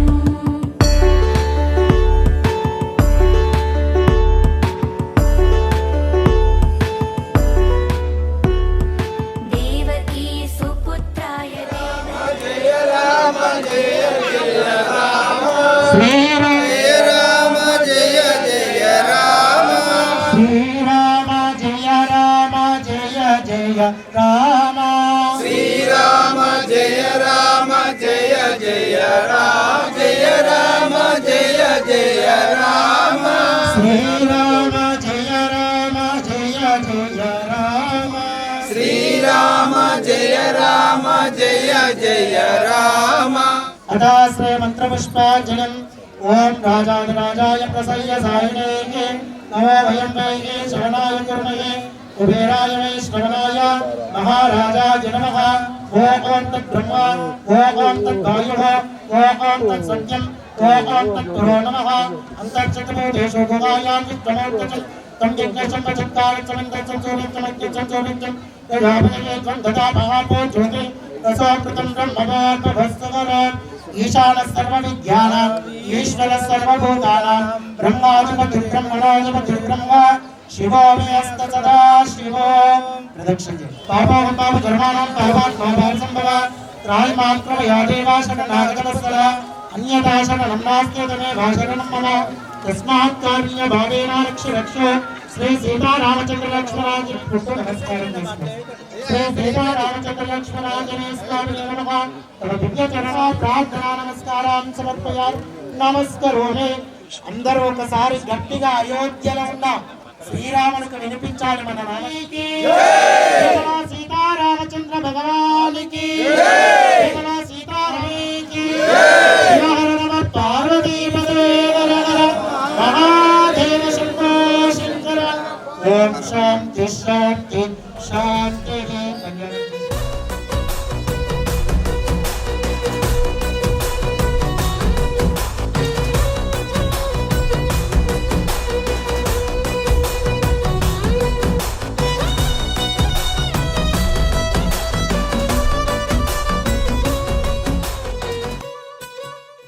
देवकी सुपुत्राय శ్రీరామ శ్రీరామ జయ రామ జయ జయ రామ శ్రీరామ జయ రామ జయ జయ రామ జయ రామ జయ జయ రామ శ్రీరామ జయ రామ జయ జయ రామ శ్రీరామ జయ రామ జయ జయ రామ అదాశ్రయ మంత్రపుష్పార్జనం ఓం రాజాధిరాజాయ ప్రసయ్య సాయినే నమో వయం వైగే శరణాయ కుర్మహే కుబేరాయ వై శ్రవణాయ మహారాజాయ నమః ఓం తద్బ్రహ్మ ఓం తద్వాయుః ఓం తత్సత్యం ఓం తద్గురో నమః అంతర్చతుర్దేశో భూమాయాం విద్యమోర్చ తం యజ్ఞసంపచత్కారచమంత్రచంచోనిత్యమత్యచంచోనిత్యం యజాపయే త్వం దదా మహాపో జ్యోతి రసోమృతం బ్రహ్మవాత్మభస్సవరాన్ ఈశాన సర్వ విద్యానాం ఈశ్వర సర్వభూతానాం బ్రహ్మాధిపతి బ్రహ్మణాధిపతి బ్రహ్మ శివో మే అస్త సదా శివో ప్రదక్షిణ పాపం పాప ధర్మాణం పాపాన్ పాపాన్ సంభవ త్రాయి మాత్రం యాదేవా శరణాగతవత్సల అన్యథా శరణం నాస్త్యతమే భాషరణం మమ తస్మాత్ కారుణ్య భావేన రక్ష రక్ష శ్రీ సీతారామచంద్ర లక్ష్మణాజీ నమస్కారం చేసుకోండి శ్రీ సీతారామచంద్ర లక్ష్మణాజనే స్వామి నమః తమ దివ్య చరణ ప్రార్థనా నమస్కారం సమర్పయామి నమస్కరోమి అందరూ ఒకసారి గట్టిగా అయోధ్యలో ఉన్న శ్రీరామునికి వినిపించాలి మన నాయకి సీతారామచంద్ర భగవానికి సీతారామకి పార్వతీపదే మహాదేవ శంకర ఓం శాంతి శాంతి శాంతి